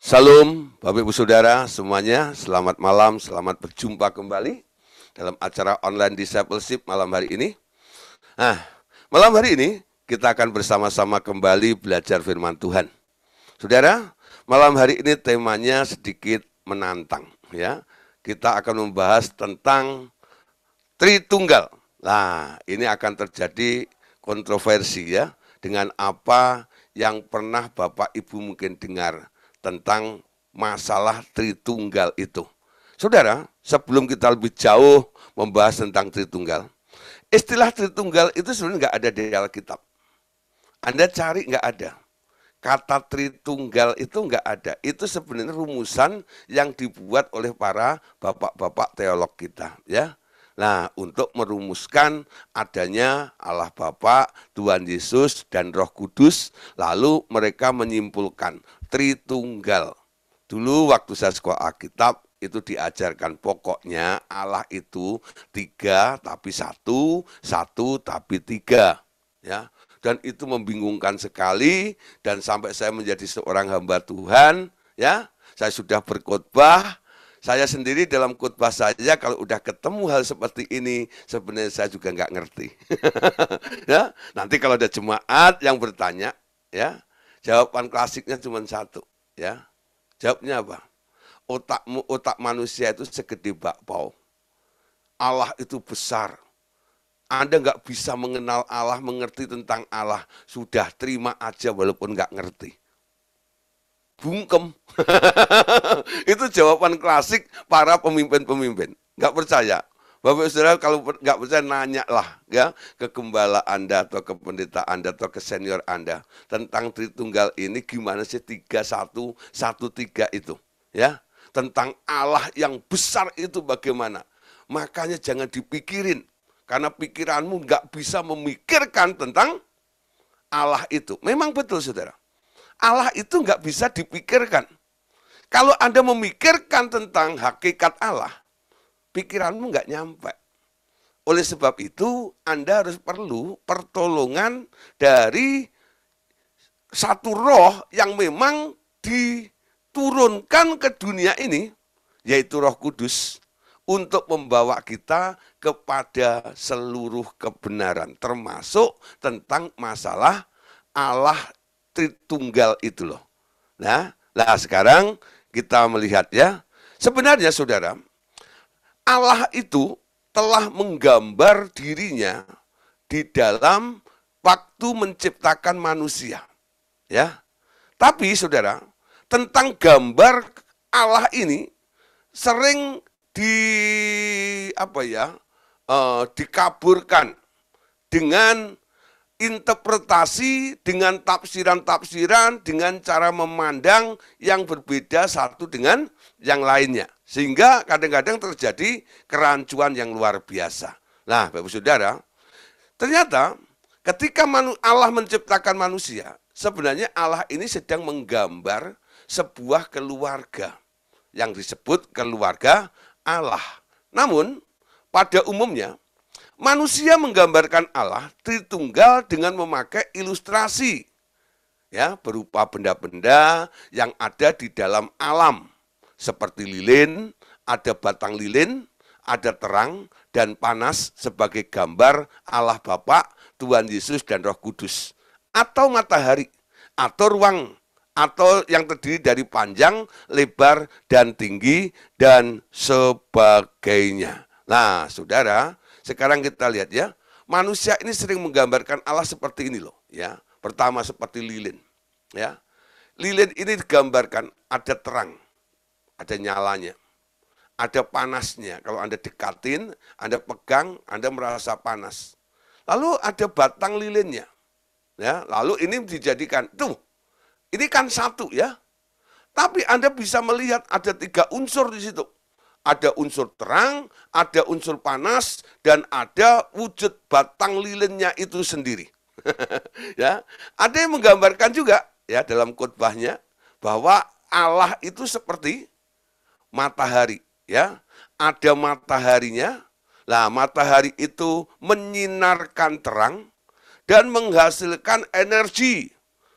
Salam, Bapak Ibu Saudara semuanya, selamat malam, selamat berjumpa kembali dalam acara online discipleship malam hari ini. Nah, malam hari ini kita akan bersama-sama kembali belajar firman Tuhan. Saudara, malam hari ini temanya sedikit menantang, ya. Kita akan membahas tentang Tritunggal. Nah, ini akan terjadi kontroversi ya, dengan apa yang pernah Bapak Ibu mungkin dengar tentang masalah Tritunggal itu. Saudara, sebelum kita lebih jauh membahas tentang Tritunggal, istilah Tritunggal itu sebenarnya nggak ada di Alkitab. Anda cari nggak ada. Kata Tritunggal itu nggak ada. Itu sebenarnya rumusan yang dibuat oleh para bapak-bapak teolog kita, ya. Nah, untuk merumuskan adanya Allah Bapa, Tuhan Yesus, dan Roh Kudus, lalu mereka menyimpulkan Tritunggal. Dulu waktu saya sekolah Alkitab, itu diajarkan pokoknya Allah itu 3 tapi 1, 1 tapi 3. Ya. Dan itu membingungkan sekali, dan sampai saya menjadi seorang hamba Tuhan, ya, saya sudah berkhotbah. Saya sendiri dalam khotbah saja kalau udah ketemu hal seperti ini, sebenarnya saya juga nggak ngerti. Ya, nanti kalau ada jemaat yang bertanya, ya, jawaban klasiknya cuma satu, ya. Jawabnya apa? Otak manusia itu segede bakpao. Allah itu besar. Anda nggak bisa mengenal Allah, mengerti tentang Allah. Sudah terima aja walaupun nggak ngerti. Bungkem. Itu jawaban klasik para pemimpin-pemimpin. Nggak percaya. Bapak Saudara kalau nggak percaya nanya lah ya ke gembala Anda atau ke pendeta Anda atau ke senior Anda tentang Tritunggal ini gimana sih 3-1, 1-3 itu ya. Tentang Allah yang besar itu bagaimana. Makanya jangan dipikirin. Karena pikiranmu nggak bisa memikirkan tentang Allah itu. Memang betul saudara. Allah itu nggak bisa dipikirkan. Kalau Anda memikirkan tentang hakikat Allah, pikiranmu nggak nyampe. Oleh sebab itu, Anda harus perlu pertolongan dari satu roh yang memang diturunkan ke dunia ini, yaitu Roh Kudus, untuk membawa kita kepada seluruh kebenaran, termasuk tentang masalah Allah Tritunggal itu loh. Nah, sekarang kita melihat ya, sebenarnya saudara, Allah itu telah menggambar dirinya di dalam waktu menciptakan manusia. Ya. Tapi saudara, tentang gambar Allah ini sering dikaburkan dengan interpretasi, dengan tafsiran-tafsiran, dengan cara memandang yang berbeda satu dengan yang lainnya. Sehingga kadang-kadang terjadi kerancuan yang luar biasa. Nah, Bapak Saudara, ternyata ketika Allah menciptakan manusia, sebenarnya Allah ini sedang menggambar sebuah keluarga yang disebut keluarga Allah. Namun, pada umumnya, manusia menggambarkan Allah Tritunggal dengan memakai ilustrasi, ya, berupa benda-benda yang ada di dalam alam, seperti lilin, ada batang lilin, ada terang dan panas sebagai gambar Allah Bapa, Tuhan Yesus dan Roh Kudus, atau matahari, atau ruang, atau yang terdiri dari panjang, lebar, dan tinggi, dan sebagainya. Nah, saudara, sekarang kita lihat ya, manusia ini sering menggambarkan Allah seperti ini loh, ya. Pertama seperti lilin, ya. Lilin ini digambarkan ada terang, ada nyalanya, ada panasnya. Kalau Anda dekatin, Anda pegang, Anda merasa panas. Lalu ada batang lilinnya, ya. Lalu ini dijadikan tuh. Ini kan satu ya, tapi Anda bisa melihat ada 3 unsur di situ. Ada unsur terang, ada unsur panas, dan ada wujud batang lilinnya itu sendiri. Ya, ada yang menggambarkan juga ya dalam khotbahnya bahwa Allah itu seperti matahari. Ya, ada mataharinya. Nah, matahari itu menyinarkan terang dan menghasilkan energi.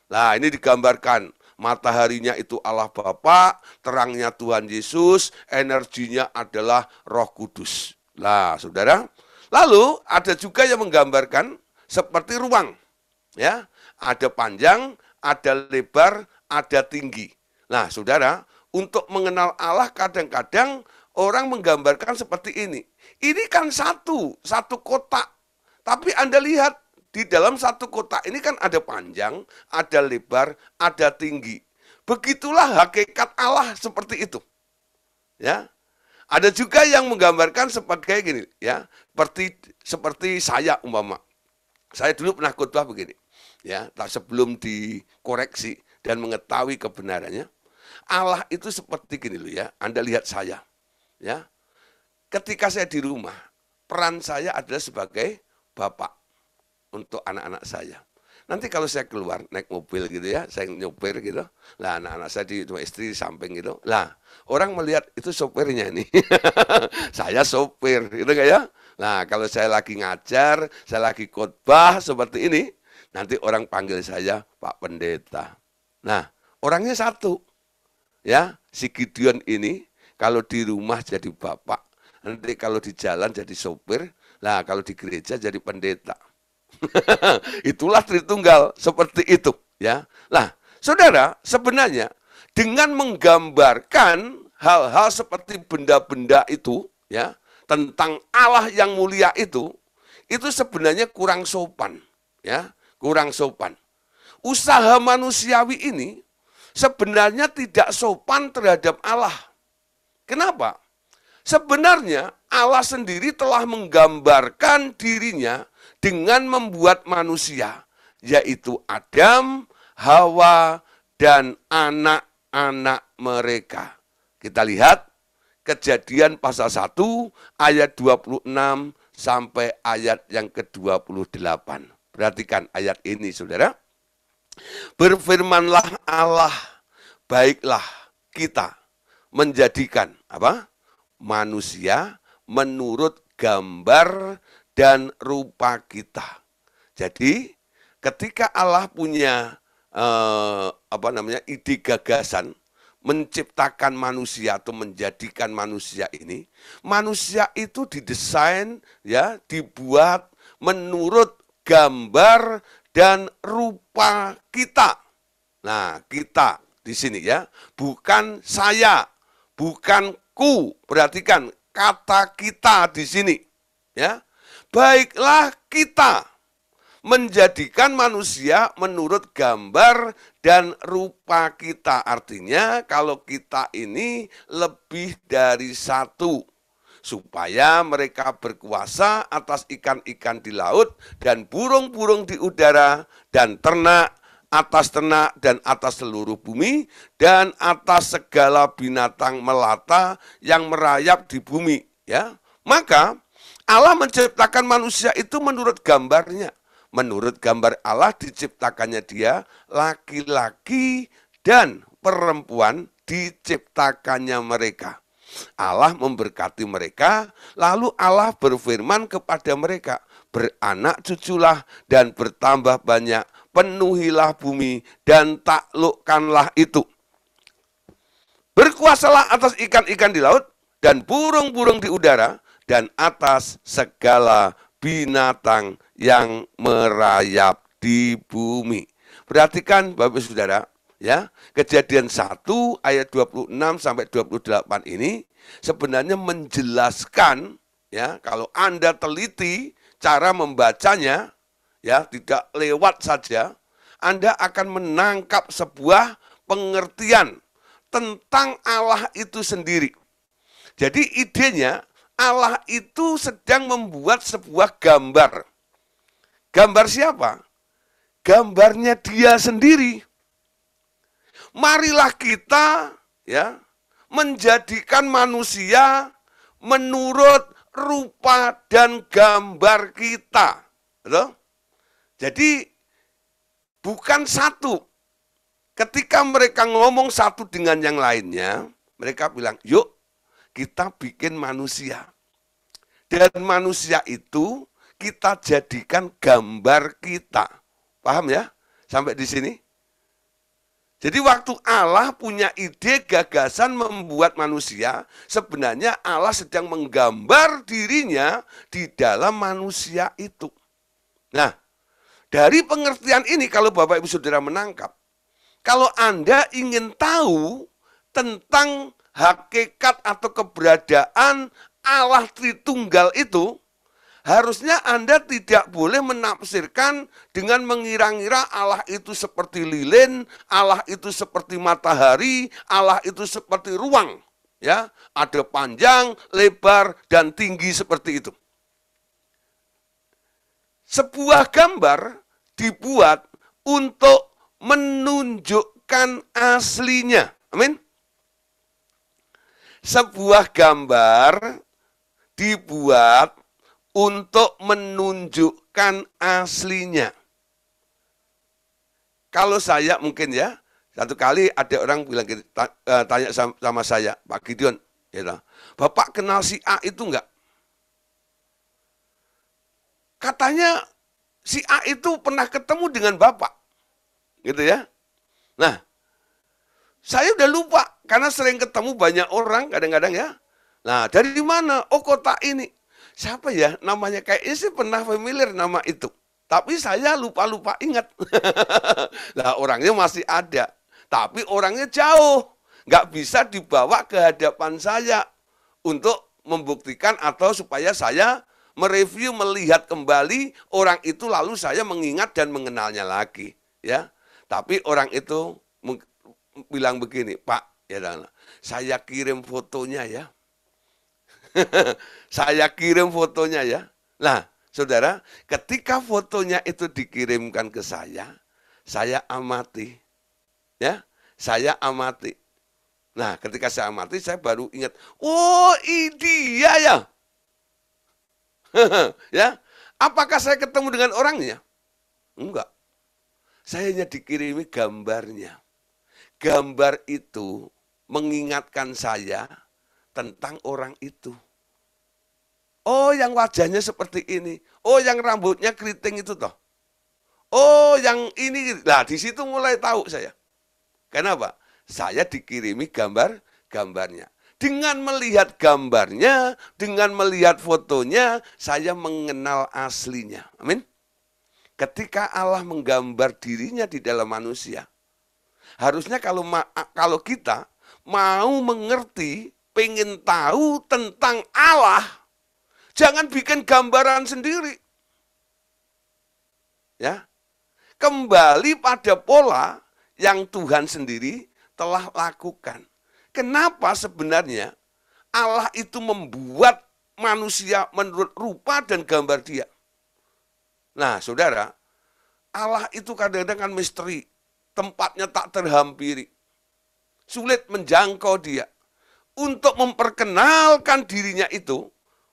Nah, ini digambarkan mataharinya itu Allah Bapa, terangnya Tuhan Yesus, energinya adalah Roh Kudus. Nah, saudara, lalu ada juga yang menggambarkan seperti ruang, ya, ada panjang, ada lebar, ada tinggi. Nah, saudara, untuk mengenal Allah kadang-kadang orang menggambarkan seperti ini. Ini kan satu kotak. Tapi Anda lihat, di dalam satu kotak ini kan ada panjang, ada lebar, ada tinggi. Begitulah hakikat Allah seperti itu. Ya. Ada juga yang menggambarkan sebagai gini, ya, seperti saya umpama. Saya dulu pernah khotbah begini, ya, sebelum dikoreksi dan mengetahui kebenarannya. Allah itu seperti gini loh ya, Anda lihat saya, ya. Ketika saya di rumah, peran saya adalah sebagai bapak untuk anak-anak saya. Nanti kalau saya keluar naik mobil gitu ya, saya nyopir gitu, lah anak-anak saya di rumah istri di samping gitu, lah orang melihat itu sopirnya nih, saya sopir, gitu kan ya. Nah kalau saya lagi ngajar, saya lagi khotbah seperti ini, nanti orang panggil saya Pak Pendeta. Nah orangnya satu, ya si Gideon ini kalau di rumah jadi bapak, nanti kalau di jalan jadi sopir, lah kalau di gereja jadi pendeta. Itulah Tritunggal seperti itu, ya. Nah, saudara, sebenarnya dengan menggambarkan hal-hal seperti benda-benda itu, ya, tentang Allah yang mulia itu sebenarnya kurang sopan, ya, kurang sopan. Usaha manusiawi ini sebenarnya tidak sopan terhadap Allah. Kenapa? Sebenarnya Allah sendiri telah menggambarkan dirinya dengan membuat manusia, yaitu Adam, Hawa, dan anak-anak mereka. Kita lihat Kejadian pasal 1 ayat 26 sampai ayat yang ke-28. Perhatikan ayat ini, saudara. Berfirmanlah Allah, baiklah kita menjadikan apa? Manusia menurut gambar dan rupa kita. Jadi ketika Allah punya ide gagasan menciptakan manusia atau menjadikan manusia ini, manusia itu didesain, ya, dibuat menurut gambar dan rupa kita. Nah, kita di sini ya, bukan saya, bukan ku. Perhatikan kata kita di sini, ya. Baiklah kita menjadikan manusia menurut gambar dan rupa kita. Artinya kalau kita ini lebih dari satu. Supaya mereka berkuasa atas ikan-ikan di laut dan burung-burung di udara dan ternak dan atas seluruh bumi dan atas segala binatang melata yang merayap di bumi. Ya, maka Allah menciptakan manusia itu menurut gambarnya. Menurut gambar Allah diciptakannya dia, laki-laki dan perempuan diciptakannya mereka. Allah memberkati mereka, lalu Allah berfirman kepada mereka, beranak cuculah dan bertambah banyak, penuhilah bumi dan taklukkanlah itu. Berkuasalah atas ikan-ikan di laut dan burung-burung di udara, dan atas segala binatang yang merayap di bumi. Perhatikan Bapak Saudara, ya, Kejadian 1 ayat 26 sampai 28 ini sebenarnya menjelaskan, ya, kalau Anda teliti cara membacanya, ya, tidak lewat saja, Anda akan menangkap sebuah pengertian tentang Allah itu sendiri. Jadi idenya Allah itu sedang membuat sebuah gambar. Gambar siapa? Gambarnya dia sendiri. Marilah kita, ya, menjadikan manusia menurut rupa dan gambar kita. Betul? Jadi bukan satu. Ketika mereka ngomong satu dengan yang lainnya, mereka bilang, yuk kita bikin manusia. Dan manusia itu kita jadikan gambar kita. Paham ya? Sampai di sini? Jadi waktu Allah punya ide gagasan membuat manusia, sebenarnya Allah sedang menggambar dirinya di dalam manusia itu. Nah, dari pengertian ini kalau Bapak Ibu Saudara menangkap, kalau Anda ingin tahu tentang hakikat atau keberadaan Allah Tritunggal itu, harusnya Anda tidak boleh menafsirkan dengan mengira-ngira Allah itu seperti lilin, Allah itu seperti matahari, Allah itu seperti ruang. Ya, ada panjang, lebar, dan tinggi seperti itu. Sebuah gambar dibuat untuk menunjukkan aslinya. Amin. Sebuah gambar dibuat untuk menunjukkan aslinya. Kalau saya mungkin ya, satu kali ada orang bilang tanya sama saya, Pak Gideon, ya, Bapak kenal si A itu enggak? Katanya si A itu pernah ketemu dengan Bapak. Gitu ya. Nah, saya udah lupa karena sering ketemu banyak orang kadang-kadang ya. Nah, dari mana? Oh, kota ini. Siapa ya namanya? Kayaknya sih pernah familiar nama itu. Tapi saya lupa-lupa ingat. Nah, orangnya masih ada. Tapi orangnya jauh. Nggak bisa dibawa ke hadapan saya untuk membuktikan atau supaya saya mereview, melihat kembali orang itu lalu saya mengingat dan mengenalnya lagi. Ya, tapi orang itu bilang begini, Pak, ya, saya kirim fotonya ya. Saya kirim fotonya ya. Nah, saudara, ketika fotonya itu dikirimkan ke saya amati. Ya, saya amati. Nah, ketika saya amati, saya baru ingat, oh, dia ya. Ya, apakah saya ketemu dengan orangnya? Enggak. Saya hanya dikirimi gambarnya. Gambar itu mengingatkan saya tentang orang itu. Oh, yang wajahnya seperti ini. Oh, yang rambutnya keriting itu toh. Oh, yang ini. Nah, di situ mulai tahu saya. Kenapa? Saya dikirimi gambarnya. Dengan melihat gambarnya, dengan melihat fotonya, saya mengenal aslinya. Amin. Ketika Allah menggambar dirinya di dalam manusia, harusnya kalau kita mau mengerti, pengen tahu tentang Allah, jangan bikin gambaran sendiri. Ya, kembali pada pola yang Tuhan sendiri telah lakukan. Kenapa sebenarnya Allah itu membuat manusia menurut rupa dan gambar dia? Nah, saudara, Allah itu kadang-kadang kan misteri, tempatnya tak terhampiri, sulit menjangkau dia. Untuk memperkenalkan dirinya itu,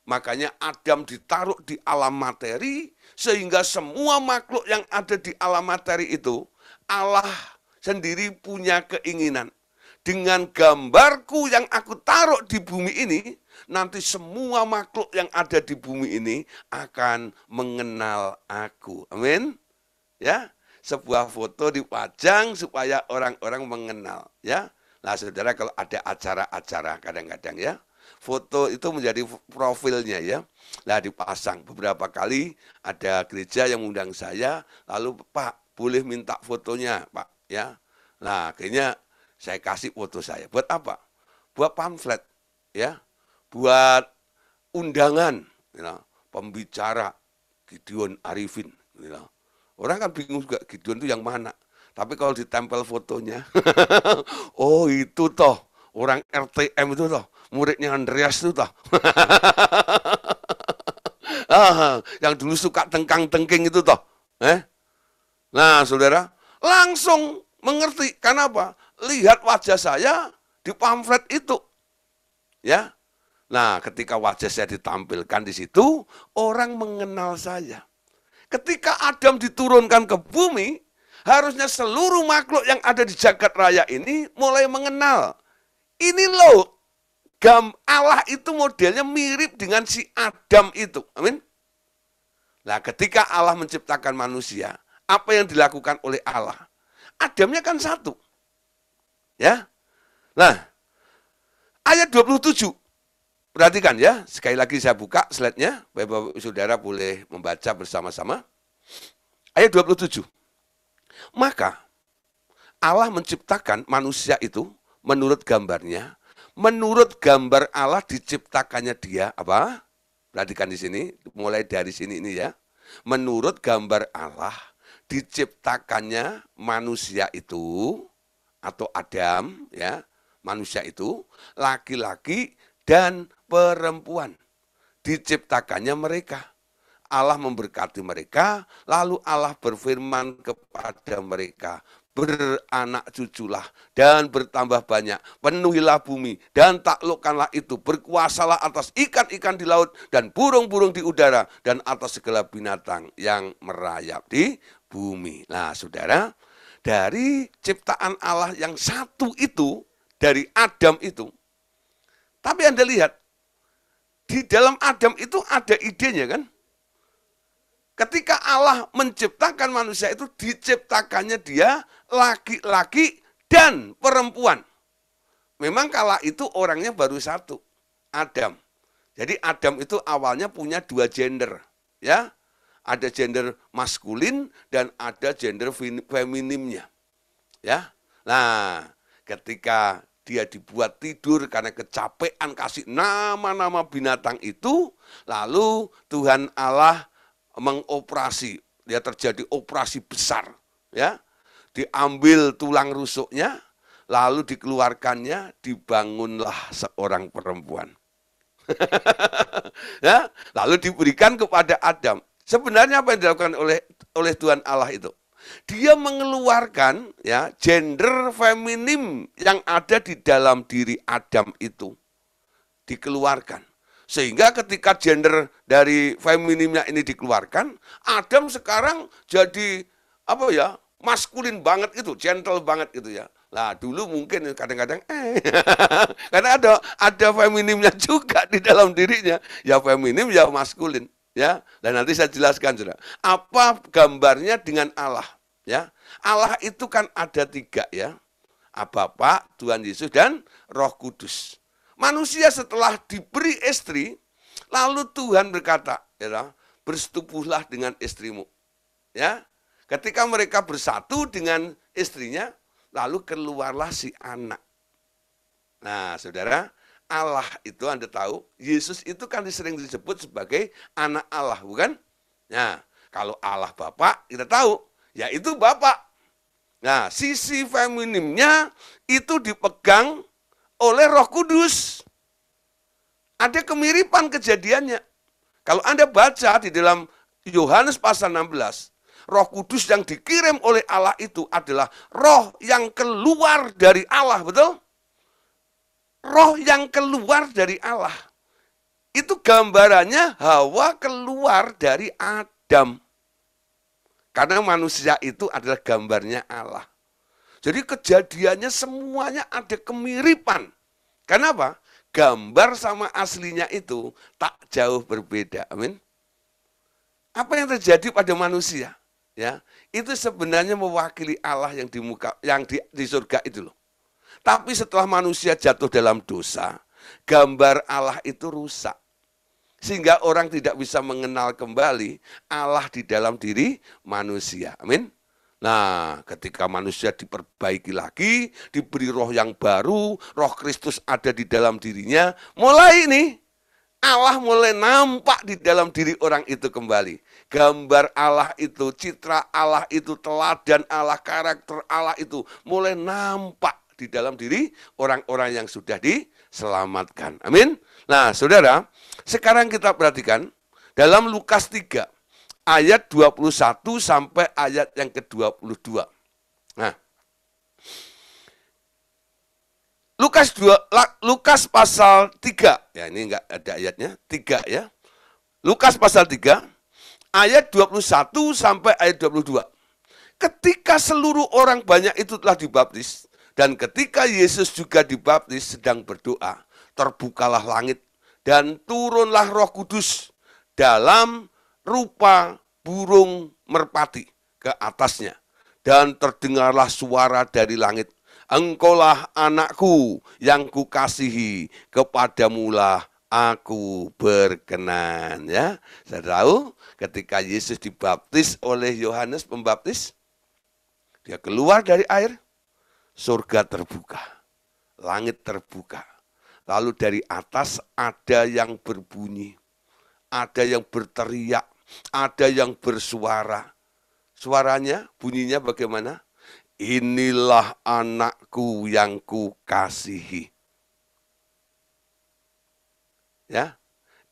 makanya Adam ditaruh di alam materi, sehingga semua makhluk yang ada di alam materi itu, Allah sendiri punya keinginan. Dengan gambarku yang aku taruh di bumi ini, nanti semua makhluk yang ada di bumi ini akan mengenal aku. Amin. Ya, sebuah foto dipajang supaya orang-orang mengenal. Ya, nah saudara, kalau ada acara-acara kadang-kadang ya, foto itu menjadi profilnya ya. Nah, dipasang beberapa kali ada gereja yang undang saya, lalu Pak boleh minta fotonya Pak ya. Nah, akhirnya saya kasih foto saya. Buat apa? Buat pamflet ya, buat undangan, pembicara Gideon Arifin. Orang kan bingung juga Gideon itu yang mana. Tapi kalau ditempel fotonya, oh itu toh orang RTM itu toh, muridnya Andreas itu toh. Yang dulu suka tengkang-tengking itu toh. Nah, saudara, langsung mengerti. Kenapa? Lihat wajah saya di pamflet itu. Ya. Nah, ketika wajah saya ditampilkan di situ, orang mengenal saya. Ketika Adam diturunkan ke bumi, harusnya seluruh makhluk yang ada di jagat raya ini mulai mengenal. Ini loh, Allah itu modelnya mirip dengan si Adam itu. Amin. Nah, ketika Allah menciptakan manusia, apa yang dilakukan oleh Allah? Adamnya kan satu. Ya. Nah, ayat 27. Perhatikan ya, sekali lagi saya buka slide-nya, Bapak-Bapak Saudara boleh membaca bersama-sama. Ayat 27. Maka Allah menciptakan manusia itu menurut gambarnya, menurut gambar Allah diciptakannya dia apa? Perhatikan di sini, mulai dari sini ini ya. Menurut gambar Allah diciptakannya manusia itu atau Adam ya, manusia itu laki-laki dan perempuan. Diciptakannya mereka. Allah memberkati mereka, lalu Allah berfirman kepada mereka, beranak cuculah dan bertambah banyak, penuhilah bumi dan taklukkanlah itu, berkuasalah atas ikan-ikan di laut dan burung-burung di udara dan atas segala binatang yang merayap di bumi. Nah, saudara, dari ciptaan Allah yang satu itu, dari Adam itu, tapi Anda lihat, di dalam Adam itu ada idenya kan? Ketika Allah menciptakan manusia itu diciptakannya dia laki-laki dan perempuan. Memang kala itu orangnya baru satu, Adam. Jadi Adam itu awalnya punya dua gender, ya. Ada gender maskulin dan ada gender feminimnya. Ya. Nah, ketika dia dibuat tidur karena kecapean kasih nama-nama binatang itu, lalu Tuhan Allah mengoperasi, dia terjadi operasi besar, ya, diambil tulang rusuknya, lalu dikeluarkannya, dibangunlah seorang perempuan, ya, lalu diberikan kepada Adam. Sebenarnya apa yang dilakukan oleh Tuhan Allah itu? Dia mengeluarkan ya gender feminim yang ada di dalam diri Adam itu, dikeluarkan. Sehingga ketika gender dari feminimnya ini dikeluarkan, Adam sekarang jadi apa ya, maskulin banget itu, gentle banget gitu ya. Nah dulu mungkin kadang-kadang karena ada feminimnya juga di dalam dirinya, ya feminim ya maskulin ya. Dan nanti saya jelaskan saudara, apa gambarnya dengan Allah ya. Allah itu kan ada tiga ya, Bapa, Tuhan Yesus dan Roh Kudus. Manusia setelah diberi istri, lalu Tuhan berkata, ya, bersetubuhlah dengan istrimu. Ya, ketika mereka bersatu dengan istrinya, lalu keluarlah si anak. Nah, saudara, Allah itu Anda tahu, Yesus itu kan sering disebut sebagai anak Allah, bukan? Nah, kalau Allah Bapa, kita tahu, ya itu Bapa. Nah, sisi feminimnya itu dipegang oleh Roh Kudus. Ada kemiripan kejadiannya. Kalau Anda baca di dalam Yohanes pasal 16, Roh Kudus yang dikirim oleh Allah itu adalah roh yang keluar dari Allah, betul? Roh yang keluar dari Allah. Itu gambarannya Hawa keluar dari Adam. Karena manusia itu adalah gambarnya Allah. Jadi kejadiannya semuanya ada kemiripan. Kenapa? Gambar sama aslinya itu tak jauh berbeda. Amin. Apa yang terjadi pada manusia? Ya, itu sebenarnya mewakili Allah yang di surga itu loh. Tapi setelah manusia jatuh dalam dosa, gambar Allah itu rusak. Sehingga orang tidak bisa mengenal kembali Allah di dalam diri manusia. Amin. Nah, ketika manusia diperbaiki lagi, diberi roh yang baru, roh Kristus ada di dalam dirinya, mulai ini Allah mulai nampak di dalam diri orang itu kembali. Gambar Allah itu, citra Allah itu, teladan Allah, karakter Allah itu mulai nampak di dalam diri orang-orang yang sudah diselamatkan. Amin. Nah, saudara, sekarang kita perhatikan dalam Lukas 3. Ayat 21 sampai ayat yang ke-22. Nah, Lukas pasal 3. Ya, ini enggak ada ayatnya, 3 ya. Lukas pasal 3 ayat 21 sampai ayat 22. Ketika seluruh orang banyak itu telah dibaptis dan ketika Yesus juga dibaptis sedang berdoa, terbukalah langit dan turunlah Roh Kudus dalam rupa burung merpati ke atasnya. Dan terdengarlah suara dari langit. Engkaulah anakku yang kukasihi, kepadamulah aku berkenan. Ya, saya tahu ketika Yesus dibaptis oleh Yohanes Pembaptis, dia keluar dari air, surga terbuka, langit terbuka. Lalu dari atas ada yang berbunyi, ada yang berteriak, ada yang bersuara. Suaranya, bunyinya bagaimana? Inilah anakku yang kukasihi. Ya,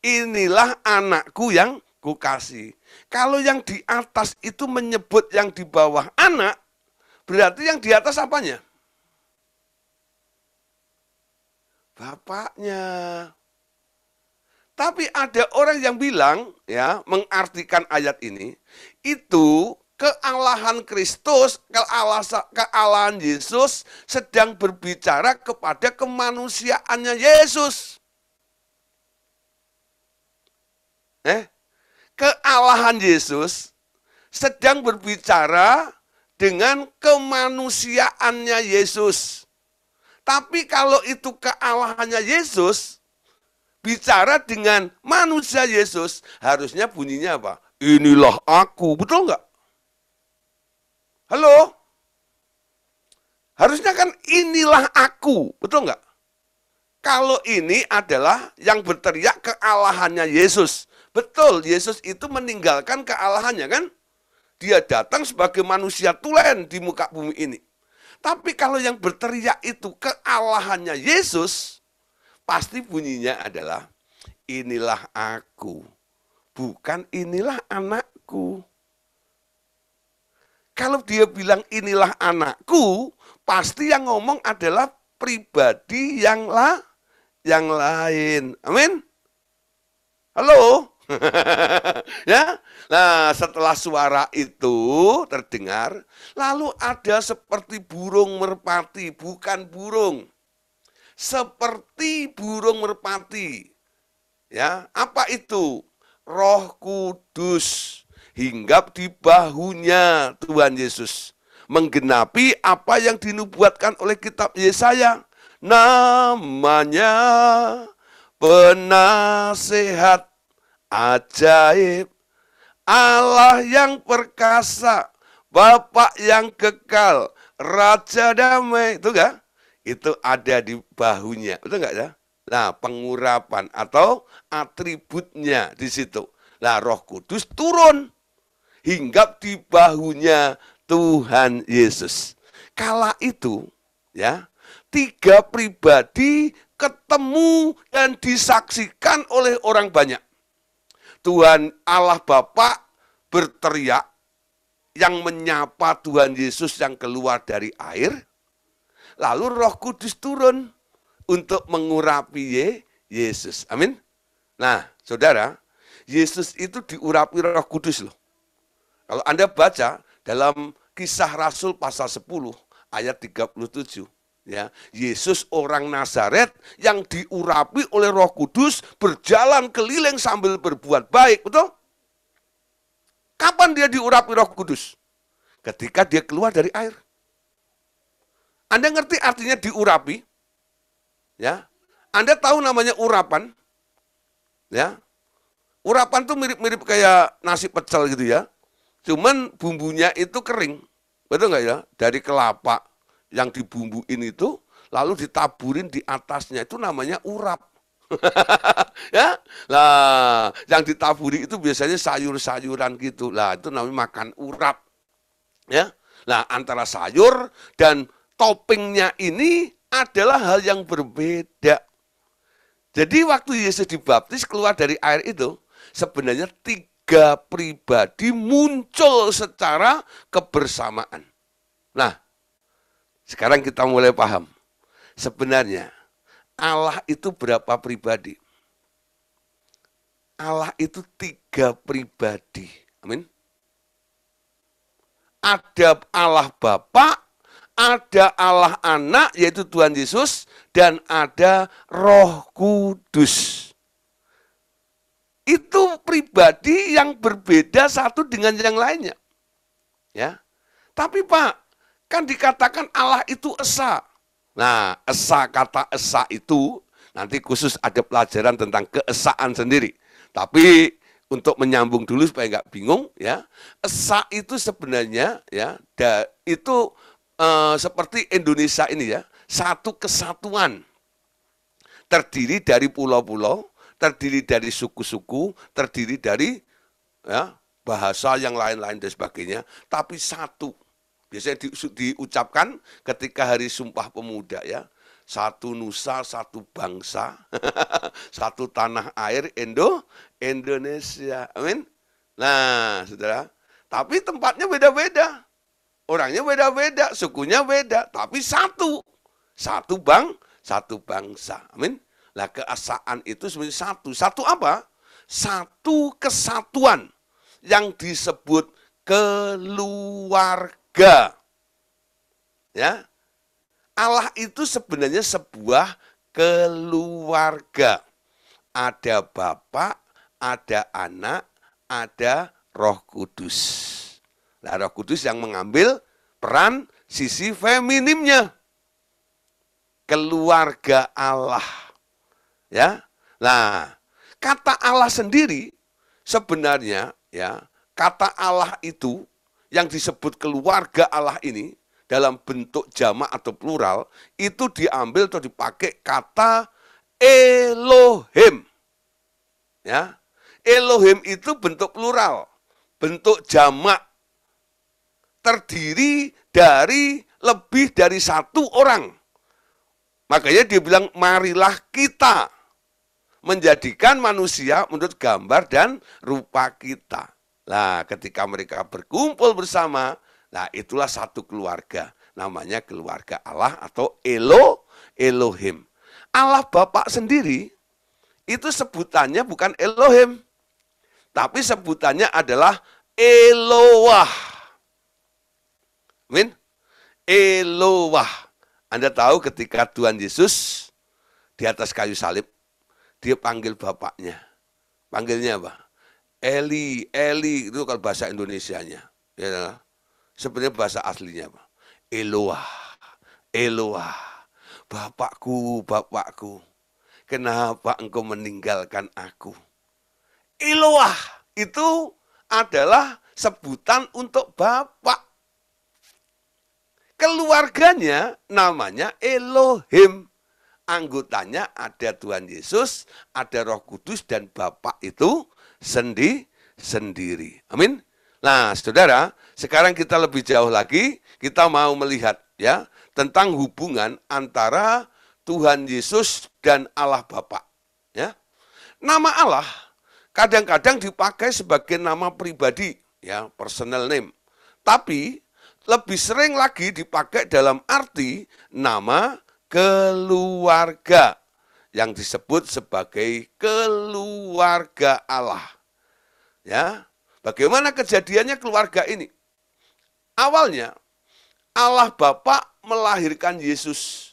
inilah anakku yang kukasihi. Kalau yang di atas itu menyebut yang di bawah anak, berarti yang di atas apanya? Bapaknya. Tapi ada orang yang bilang, ya, mengartikan ayat ini, itu kealahan Kristus, kealahan Yesus sedang berbicara kepada kemanusiaannya Yesus. Kealahan Yesus sedang berbicara dengan kemanusiaannya Yesus. Tapi kalau itu kealahannya Yesus, bicara dengan manusia Yesus, harusnya bunyinya apa? Inilah aku, betul nggak? Halo? Harusnya kan inilah aku, betul nggak? Kalau ini adalah yang berteriak kealahannya Yesus. Betul, Yesus itu meninggalkan kealahannya kan? Dia datang sebagai manusia tulen di muka bumi ini. Tapi kalau yang berteriak itu kealahannya Yesus, pasti bunyinya adalah inilah aku, bukan inilah anakku. Kalau dia bilang inilah anakku, pasti yang ngomong adalah pribadi yang lain. Amin. Halo? Ya. Nah, setelah suara itu terdengar, lalu ada seperti burung merpati, bukan burung. Seperti burung merpati. Ya, apa itu? Roh Kudus hinggap di bahunya Tuhan Yesus, menggenapi apa yang dinubuatkan oleh kitab Yesaya. Namanya Penasehat Ajaib, Allah yang perkasa, Bapa yang kekal, Raja damai. Itu enggak? Itu ada di bahunya. Betul enggak ya? Nah, pengurapan atau atributnya di situ. Nah, Roh Kudus turun, hinggap di bahunya Tuhan Yesus. Kala itu, ya, tiga pribadi ketemu dan disaksikan oleh orang banyak. Tuhan Allah Bapa berteriak yang menyapa Tuhan Yesus yang keluar dari air. Lalu Roh Kudus turun untuk mengurapi Yesus. Amin. Nah, saudara, Yesus itu diurapi Roh Kudus loh. Kalau Anda baca dalam Kisah Rasul pasal 10 ayat 37, ya, Yesus orang Nazaret yang diurapi oleh Roh Kudus berjalan keliling sambil berbuat baik, betul? Kapan dia diurapi Roh Kudus? Ketika dia keluar dari air. Anda ngerti artinya diurapi? Ya. Anda tahu namanya urapan? Ya. Urapan tuh mirip-mirip kayak nasi pecel gitu ya. Cuman bumbunya itu kering. Betul nggak ya? Dari kelapa yang dibumbuin itu, lalu ditaburin di atasnya. Itu namanya urap. Ya, lah yang ditaburi itu biasanya sayur-sayuran gitu. Lah itu namanya makan urap. Ya, lah antara sayur dan toppingnya ini adalah hal yang berbeda. Jadi waktu Yesus dibaptis keluar dari air itu, sebenarnya tiga pribadi muncul secara kebersamaan. Nah, sekarang kita mulai paham. Sebenarnya Allah itu berapa pribadi? Allah itu tiga pribadi. Amin. Ada Allah Bapa, ada Allah Anak, yaitu Tuhan Yesus, dan ada Roh Kudus. Itu pribadi yang berbeda satu dengan yang lainnya. Ya. Tapi Pak, Kan dikatakan Allah itu esa. Nah, esa, kata esa itu nanti khusus ada pelajaran tentang keesaan sendiri. Tapi untuk menyambung dulu supaya nggak bingung, ya, esa itu sebenarnya ya, itu seperti Indonesia ini ya, satu kesatuan, terdiri dari pulau-pulau, terdiri dari suku-suku, terdiri dari ya, bahasa yang lain-lain dan sebagainya, tapi satu. Biasanya diucapkan ketika hari Sumpah Pemuda ya. Satu nusa, satu bangsa, satu tanah air Indonesia. Amin. Nah, saudara, tapi tempatnya beda-beda. Orangnya beda-beda, sukunya beda, tapi satu. Satu bangsa. Amin. Nah, keesaan itu sebenarnya satu. Satu apa? Satu kesatuan yang disebut keluarga. Ya. Allah itu sebenarnya sebuah keluarga. Ada Bapa, ada Anak, ada Roh Kudus. Nah, Roh Kudus yang mengambil peran sisi feminimnya. Keluarga Allah. Ya. Nah, kata Allah sendiri sebenarnya ya, kata Allah itu yang disebut keluarga Allah ini dalam bentuk jamak atau plural, itu diambil atau dipakai kata Elohim. Ya. Elohim itu bentuk plural, bentuk jamak, terdiri dari lebih dari satu orang. Makanya dia bilang, marilah kita menjadikan manusia menurut gambar dan rupa kita. Nah, ketika mereka berkumpul bersama, nah, itulah satu keluarga. Namanya keluarga Allah atau Elohim. Allah Bapa sendiri, itu sebutannya bukan Elohim. Tapi sebutannya adalah Eloah. Amin. Eloah. Anda tahu ketika Tuhan Yesus di atas kayu salib, dia panggil Bapaknya. Panggilnya apa? Eli, Eli, itu kalau bahasa Indonesianya. Ya, sebenarnya bahasa aslinya apa? Eloah, Eloah, Bapakku, Bapakku, kenapa engkau meninggalkan aku? Eloah itu adalah sebutan untuk Bapak. Keluarganya namanya Elohim. Anggotanya ada Tuhan Yesus, ada Roh Kudus, dan Bapak itu sendiri. Amin. Nah, saudara, sekarang kita lebih jauh lagi, kita mau melihat ya tentang hubungan antara Tuhan Yesus dan Allah Bapa. Ya. Nama Allah kadang-kadang dipakai sebagai nama pribadi, ya, personal name. Tapi lebih sering lagi dipakai dalam arti nama keluarga yang disebut sebagai keluarga Allah. Ya. Bagaimana kejadiannya keluarga ini? Awalnya, Allah Bapa melahirkan Yesus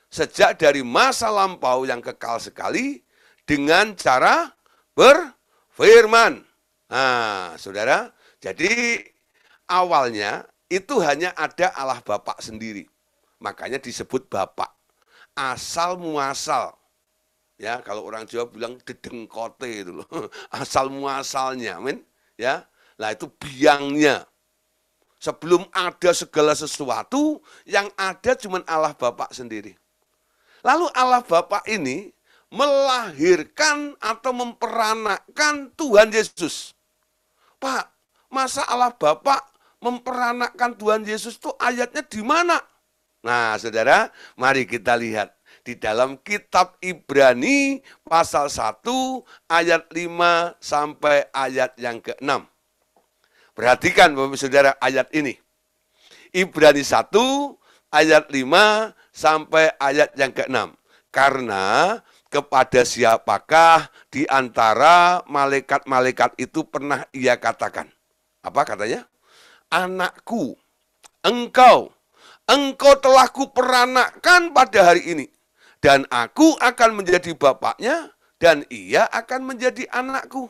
sejak dari masa lampau yang kekal sekali dengan cara berfirman. Nah, saudara, jadi awalnya itu hanya ada Allah Bapa sendiri. Makanya disebut Bapa. Asal muasal. Ya, kalau orang Jawa bilang dedengkote itu loh. Asal muasalnya, amin. Ya, nah itu biangnya. Sebelum ada segala sesuatu, yang ada cuma Allah Bapa sendiri. Lalu Allah Bapa ini melahirkan atau memperanakkan Tuhan Yesus. Pak, masa Allah Bapa memperanakkan Tuhan Yesus itu ayatnya di mana? Nah, saudara, mari kita lihat. Di dalam kitab Ibrani pasal 1 ayat 5 sampai ayat yang ke-6. Perhatikan Bapak Saudara ayat ini. Ibrani 1 ayat 5 sampai ayat yang ke-6. Karena kepada siapakah di antara malaikat-malaikat itu pernah ia katakan? Apa katanya? Anakku, engkau telah kuperanakkan pada hari ini. Dan aku akan menjadi bapaknya, dan ia akan menjadi anakku.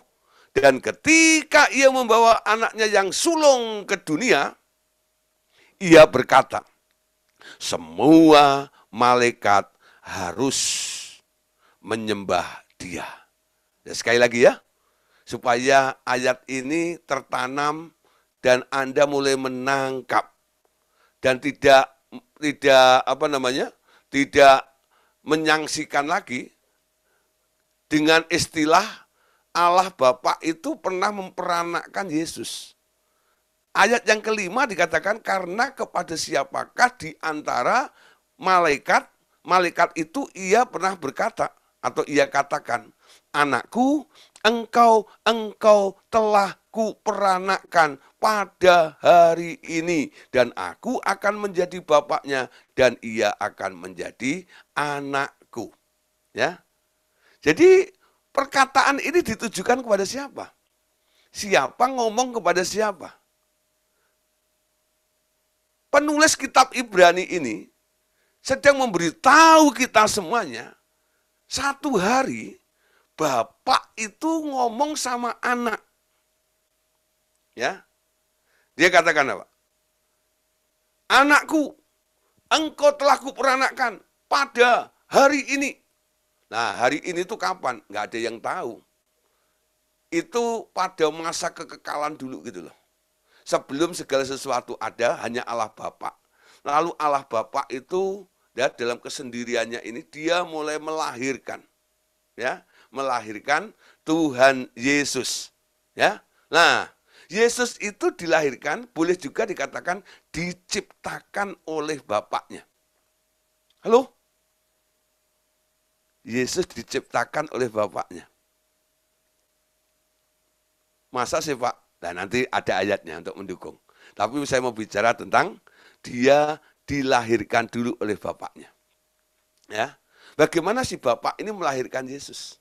Dan ketika ia membawa anaknya yang sulung ke dunia, ia berkata, Semua malaikat harus menyembah dia. Ya, sekali lagi ya, supaya ayat ini tertanam dan Anda mulai menangkap dan tidak tidak menyangsikan lagi dengan istilah Allah Bapa itu pernah memperanakkan Yesus. Ayat yang kelima dikatakan karena kepada siapakah di antara malaikat itu ia pernah berkata atau ia katakan, anakku, engkau telah kuperanakkan pada hari ini dan aku akan menjadi bapaknya dan ia akan menjadi anakku. Ya. Jadi perkataan ini ditujukan kepada siapa? Siapa ngomong kepada siapa? Penulis kitab Ibrani ini sedang memberitahu kita semuanya, satu hari bapak itu ngomong sama anak. Ya. Dia katakan apa? Anakku, engkau telah kuperanakkan pada hari ini. Nah, hari ini itu kapan? Nggak ada yang tahu. Itu pada masa kekekalan dulu gitu loh. Sebelum segala sesuatu ada, hanya Allah Bapa. Lalu Allah Bapa itu ya, dalam kesendiriannya ini dia mulai melahirkan, ya, melahirkan Tuhan Yesus. Ya, nah Yesus itu dilahirkan, boleh juga dikatakan diciptakan oleh Bapaknya. Halo? Yesus diciptakan oleh Bapaknya. Masa sih Pak? Nah, nanti ada ayatnya untuk mendukung. Tapi saya mau bicara tentang dia dilahirkan dulu oleh bapaknya. Ya. Bagaimana si bapak ini melahirkan Yesus?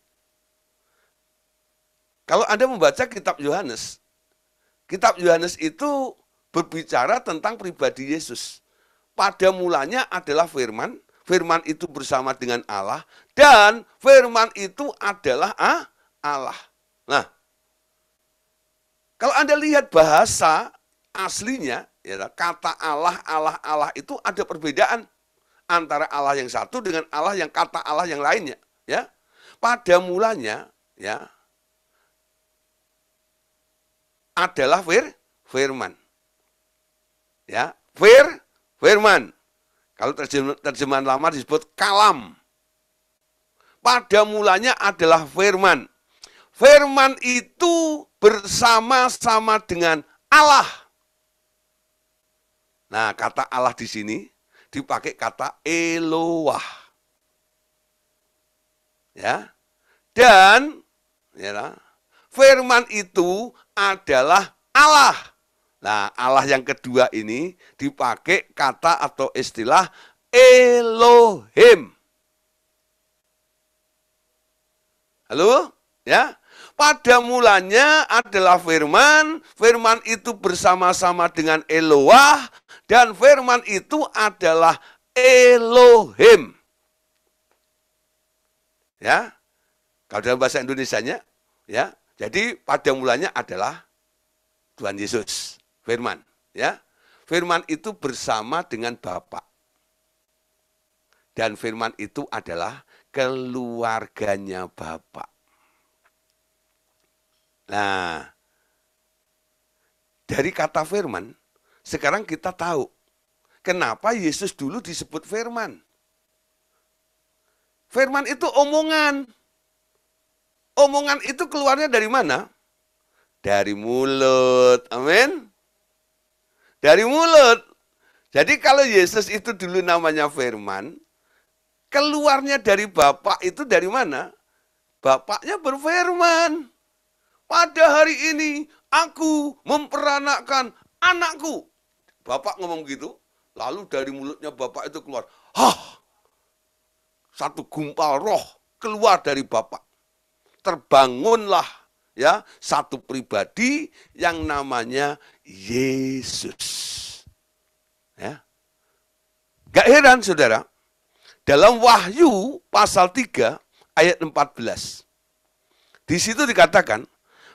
Kalau Anda membaca kitab Yohanes itu berbicara tentang pribadi Yesus. Pada mulanya adalah firman, firman itu bersama dengan Allah, dan firman itu adalah Allah. Nah, kalau Anda lihat bahasa aslinya, ya, kata Allah itu ada perbedaan antara Allah yang satu dengan Allah yang kata Allah yang lainnya. Ya, pada mulanya, ya, adalah firman. Ya, firman. Kalau terjemahan lama disebut kalam. Pada mulanya adalah firman. Firman itu bersama-sama dengan Allah. Nah, kata Allah di sini dipakai kata Elohah. Ya. Dan ya, firman itu adalah Allah. Nah, Allah yang kedua ini dipakai kata atau istilah Elohim. Halo? Ya. Pada mulanya adalah firman, firman itu bersama-sama dengan Elohah, dan firman itu adalah Elohim. Ya, kalau dalam bahasa Indonesianya, ya, jadi pada mulanya adalah Tuhan Yesus, firman. Ya, firman itu bersama dengan Bapa, dan firman itu adalah keluarganya Bapa. Nah, dari kata firman, sekarang kita tahu kenapa Yesus dulu disebut firman. Firman itu omongan. Omongan itu keluarnya dari mana? Dari mulut. Amin. Dari mulut. Jadi kalau Yesus itu dulu namanya firman, keluarnya dari Bapa itu dari mana? Bapaknya berfirman. Pada hari ini aku memperanakkan anakku. Bapak ngomong gitu, lalu dari mulutnya Bapak itu keluar, satu gumpal roh keluar dari Bapak. Terbangunlah ya satu pribadi yang namanya Yesus. Ya. Gak heran saudara, dalam Wahyu pasal 3 ayat 14. Di situ dikatakan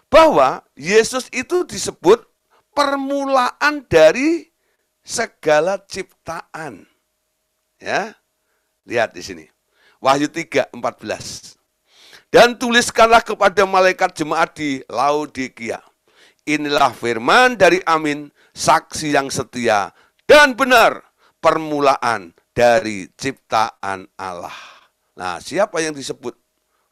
bahwa Yesus itu disebut permulaan dari segala ciptaan. Ya, lihat di sini. Wahyu 3:14. Dan tuliskanlah kepada malaikat jemaat di Laodikia. Inilah firman dari Amin, saksi yang setia dan benar, permulaan dari ciptaan Allah. Nah, siapa yang disebut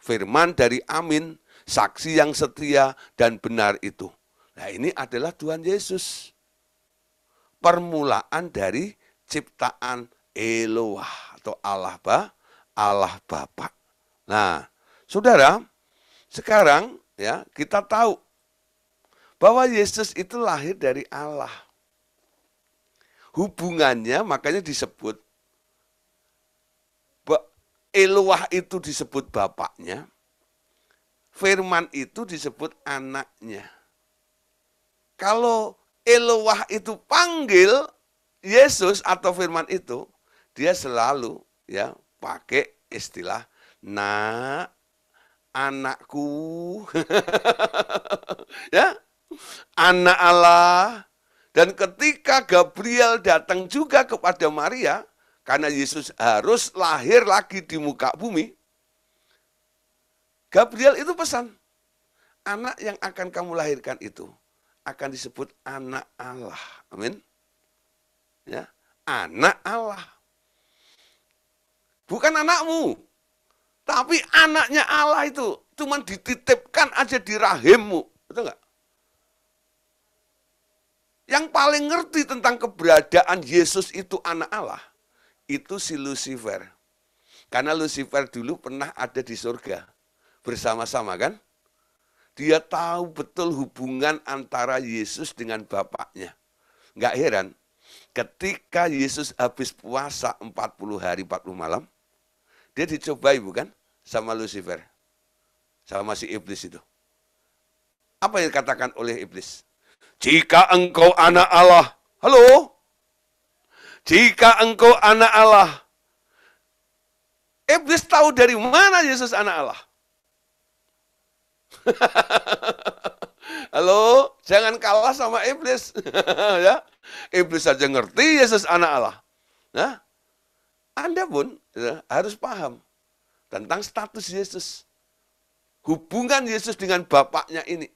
firman dari Amin, saksi yang setia dan benar itu? Nah, ini adalah Tuhan Yesus. Permulaan dari ciptaan Eloah atau Allah Bapa. Nah, saudara, sekarang ya kita tahu bahwa Yesus itu lahir dari Allah. Hubungannya makanya disebut Eloah itu disebut bapaknya, Firman itu disebut anaknya. Kalau Eloah itu panggil Yesus atau Firman itu, dia selalu ya pakai istilah nak, anakku, ya, anak Allah. Dan ketika Gabriel datang juga kepada Maria, karena Yesus harus lahir lagi di muka bumi, Gabriel itu pesan, anak yang akan kamu lahirkan itu akan disebut anak Allah. Amin. Ya, anak Allah. Bukan anakmu, tapi anaknya Allah itu cuman dititipkan aja di rahimmu. Betul nggak? Yang paling ngerti tentang keberadaan Yesus itu anak Allah, itu si Lucifer. Karena Lucifer dulu pernah ada di surga bersama-sama kan? Dia tahu betul hubungan antara Yesus dengan Bapaknya. Nggak heran, ketika Yesus habis puasa 40 hari 40 malam, dia dicobai bukan? Sama Lucifer. Sama si iblis itu. Apa yang dikatakan oleh iblis? Jika engkau anak Allah, halo? Jika engkau anak Allah, iblis tahu dari mana Yesus anak Allah? Halo, jangan kalah sama iblis. Ya, iblis saja ngerti Yesus anak Allah. Nah, Anda pun ya, harus paham tentang status Yesus. Hubungan Yesus dengan Bapaknya ini.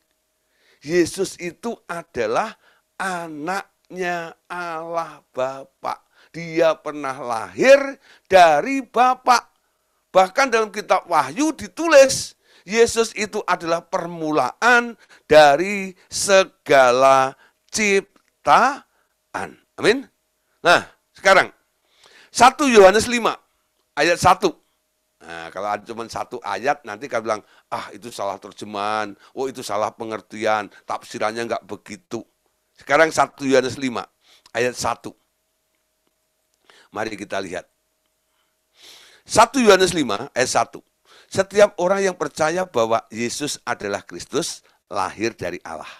Yesus itu adalah anaknya Allah Bapa. Dia pernah lahir dari Bapa. Bahkan dalam kitab Wahyu ditulis, Yesus itu adalah permulaan dari segala ciptaan. Amin. Nah, sekarang 1 Yohanes 5 ayat 1. Nah, kalau ada cuma satu ayat, nanti kan bilang, itu salah terjemahan, itu salah pengertian, tafsirannya enggak begitu. Sekarang 1 Yohanes 5 ayat 1. Mari kita lihat. 1 Yohanes 5 ayat 1. Setiap orang yang percaya bahwa Yesus adalah Kristus, lahir dari Allah.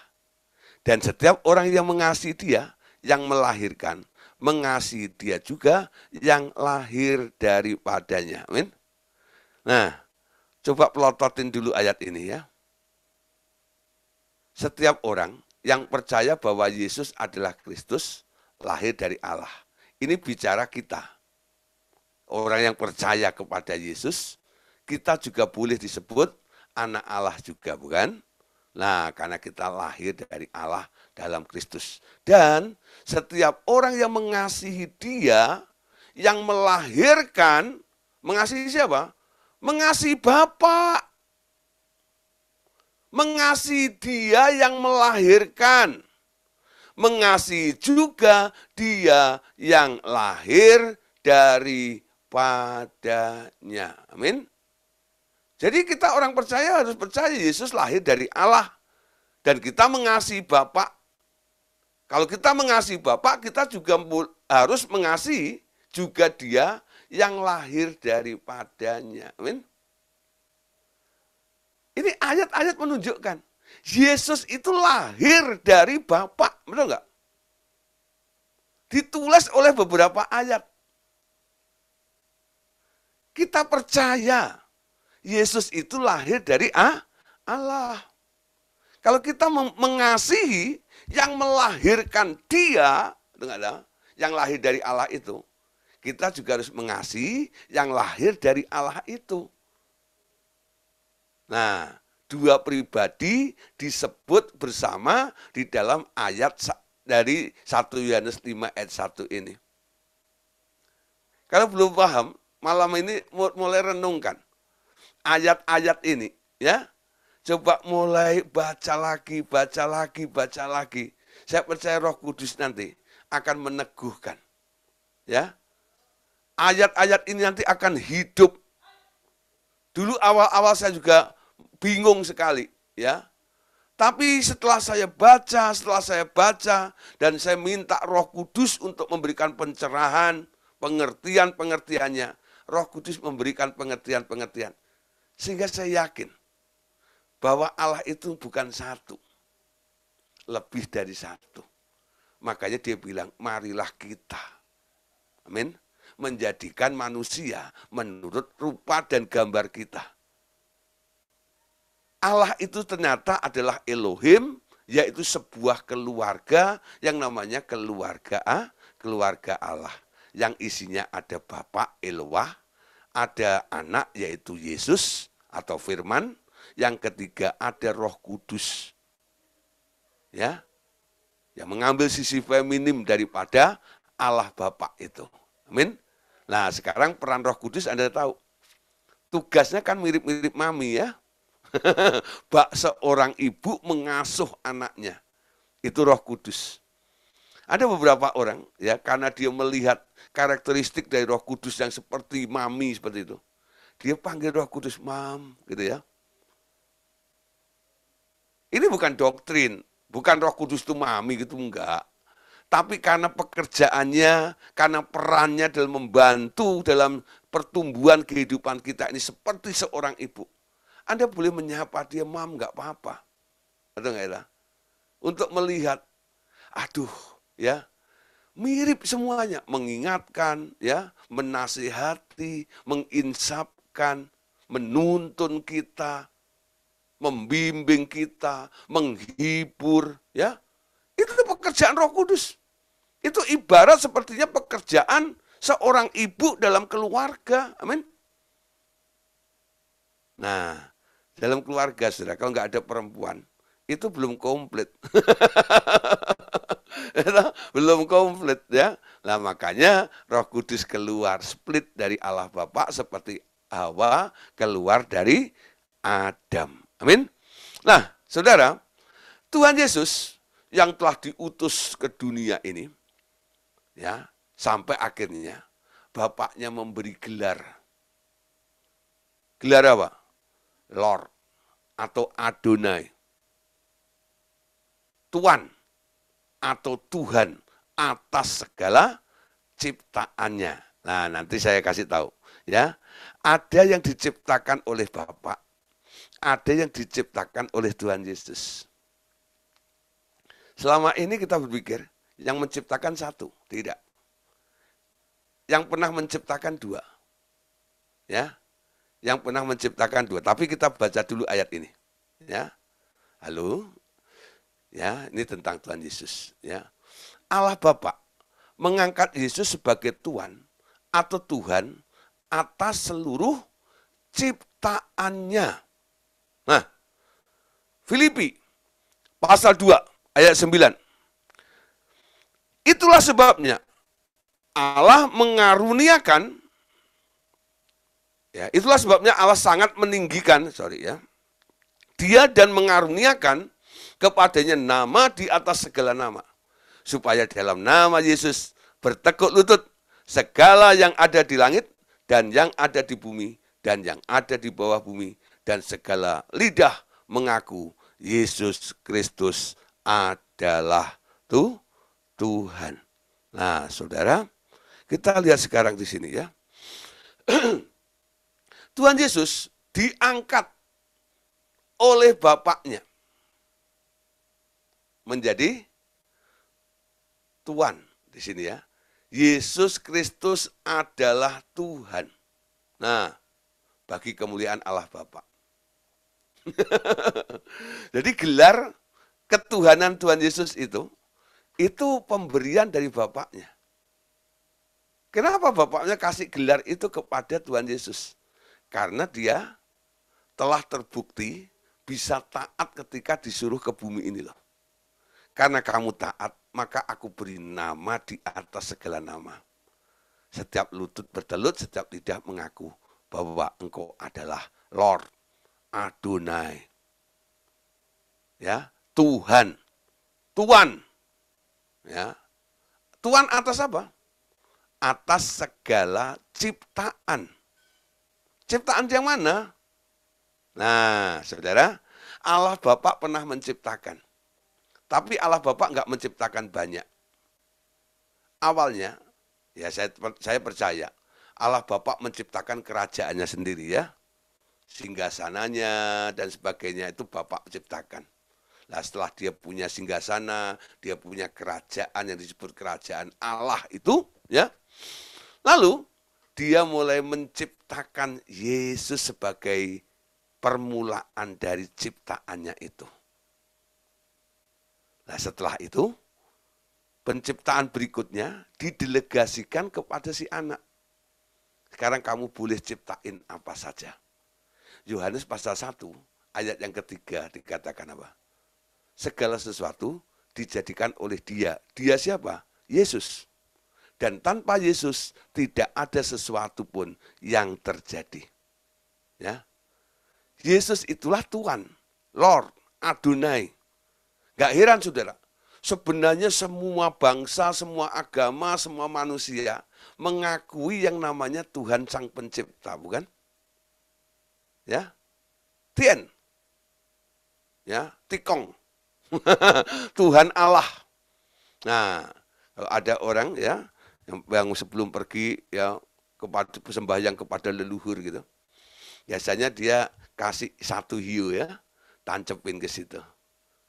Dan setiap orang yang mengasihi Dia, yang melahirkan, mengasihi Dia juga yang lahir daripadanya. Amin. Nah, coba pelototin dulu ayat ini ya. Setiap orang yang percaya bahwa Yesus adalah Kristus, lahir dari Allah. Ini bicara kita. Orang yang percaya kepada Yesus, kita juga boleh disebut anak Allah juga, bukan? Nah, karena kita lahir dari Allah dalam Kristus. Dan setiap orang yang mengasihi Dia, yang melahirkan, mengasihi siapa? Mengasihi Bapa. Mengasihi Dia yang melahirkan. Mengasihi juga Dia yang lahir daripadanya. Amin. Jadi kita orang percaya harus percaya Yesus lahir dari Allah. Dan kita mengasihi Bapa. Kalau kita mengasihi Bapa, kita juga harus mengasihi juga Dia yang lahir daripadanya. Amin. Ini ayat-ayat menunjukkan Yesus itu lahir dari Bapa. Betul nggak? Ditulis oleh beberapa ayat. Kita percaya Yesus itu lahir dari Allah. Kalau kita mengasihi yang melahirkan Dia, yang lahir dari Allah itu, kita juga harus mengasihi yang lahir dari Allah itu. Nah, dua pribadi disebut bersama di dalam ayat dari 1 Yohanes 5 ayat 1 ini. Kalau belum paham, malam ini mulai renungkan ayat-ayat ini, ya. Coba mulai baca lagi, baca lagi, baca lagi. Saya percaya Roh Kudus nanti akan meneguhkan. Ya. Ayat-ayat ini nanti akan hidup. Dulu awal-awal saya juga bingung sekali, ya. Tapi setelah saya baca, dan saya minta Roh Kudus untuk memberikan pencerahan, pengertian-pengertiannya. Roh Kudus memberikan pengertian-pengertian. Sehingga saya yakin bahwa Allah itu bukan satu, lebih dari satu. Makanya dia bilang, marilah kita, amin, menjadikan manusia menurut rupa dan gambar kita. Allah itu ternyata adalah Elohim, yaitu sebuah keluarga yang namanya keluarga Allah. Yang isinya ada Bapa Eloah, ada anak yaitu Yesus atau Firman, yang ketiga ada Roh Kudus. Ya. Yang mengambil sisi feminim daripada Allah Bapa itu. Amin. Nah, sekarang peran Roh Kudus Anda tahu. Tugasnya kan mirip-mirip mami ya. Bak seorang ibu mengasuh anaknya. Itu Roh Kudus. Ada beberapa orang ya, karena dia melihat karakteristik dari Roh Kudus yang seperti mami seperti itu. Dia panggil Roh Kudus mam, gitu ya. Ini bukan doktrin, bukan Roh Kudus itu mami gitu, enggak. Tapi karena pekerjaannya, karena perannya dalam membantu dalam pertumbuhan kehidupan kita ini seperti seorang ibu. Anda boleh menyapa dia mam, enggak apa-apa. Betul enggak ya? Untuk melihat, aduh ya, mirip semuanya, mengingatkan, ya, menasihati, menginsapkan, menuntun kita, membimbing kita, menghibur, ya. Itu pekerjaan Roh Kudus. Itu ibarat sepertinya pekerjaan seorang ibu dalam keluarga. Amin. Nah, dalam keluarga, saudara, kalau nggak ada perempuan, itu belum komplit. Belum komplit, ya. Nah, makanya Roh Kudus keluar, split dari Allah Bapa seperti Hawa keluar dari Adam. Amin. Nah, saudara, Tuhan Yesus yang telah diutus ke dunia ini, ya, sampai akhirnya Bapaknya memberi gelar. Gelar apa? Lord atau Adonai. Tuan atau Tuhan atas segala ciptaannya. Nah, nanti saya kasih tahu, ya. Ada yang diciptakan oleh Bapa, ada yang diciptakan oleh Tuhan Yesus. Selama ini kita berpikir yang menciptakan satu, tidak. Yang pernah menciptakan dua. Ya. Yang pernah menciptakan dua, tapi kita baca dulu ayat ini. Ya. Halo. Ya, ini tentang Tuhan Yesus, ya. Allah Bapa mengangkat Yesus sebagai Tuan atau Tuhan atas seluruh ciptaannya. Nah, Filipi pasal 2 ayat 9. Itulah sebabnya Allah mengaruniakan, ya, itulah sebabnya Allah sangat meninggikan, Dia dan mengaruniakan kepadanya nama di atas segala nama, supaya dalam nama Yesus bertekuk lutut segala yang ada di langit dan yang ada di bumi dan yang ada di bawah bumi, dan segala lidah mengaku Yesus Kristus adalah Tuhan. Nah, saudara, kita lihat sekarang di sini ya. Tuhan Yesus diangkat oleh Bapaknya menjadi Tuhan di sini ya. Yesus Kristus adalah Tuhan. Nah, bagi kemuliaan Allah Bapa. Jadi gelar ketuhanan Tuhan Yesus itu pemberian dari Bapaknya. Kenapa bapaknya kasih gelar itu kepada Tuhan Yesus? Karena dia telah terbukti bisa taat ketika disuruh ke bumi ini loh. Karena kamu taat, maka aku beri nama di atas segala nama. Setiap lutut bertelut, setiap lidah mengaku bahwa engkau adalah Lord, Adonai. Ya, Tuhan. Tuan. Ya. Tuan atas apa? Atas segala ciptaan. Ciptaan yang mana? Nah, saudara, Allah Bapa pernah menciptakan. Tapi Allah Bapa enggak menciptakan banyak. Awalnya, ya saya percaya, Allah Bapa menciptakan kerajaannya sendiri ya. Singgasananya dan sebagainya itu Bapa ciptakan. Nah, setelah dia punya singgasana, dia punya kerajaan yang disebut kerajaan Allah itu, ya. Lalu dia mulai menciptakan Yesus sebagai permulaan dari ciptaannya itu. Nah, setelah itu penciptaan berikutnya didelegasikan kepada si anak. Sekarang kamu boleh ciptain apa saja. Yohanes pasal 1 ayat yang ketiga dikatakan apa? Segala sesuatu dijadikan oleh dia. Dia siapa? Yesus. Dan tanpa Yesus tidak ada sesuatu pun yang terjadi. Ya. Yesus itulah Tuhan, Lord, Adonai. Gak heran saudara, sebenarnya semua bangsa, semua agama, semua manusia mengakui yang namanya Tuhan Sang Pencipta, bukan? Ya, Tien, ya, Tikong, Tuhan Allah. Nah, kalau ada orang ya yang sebelum pergi ya kepada sembahyang kepada leluhur gitu, biasanya dia kasih satu hiu ya, tancepin ke situ.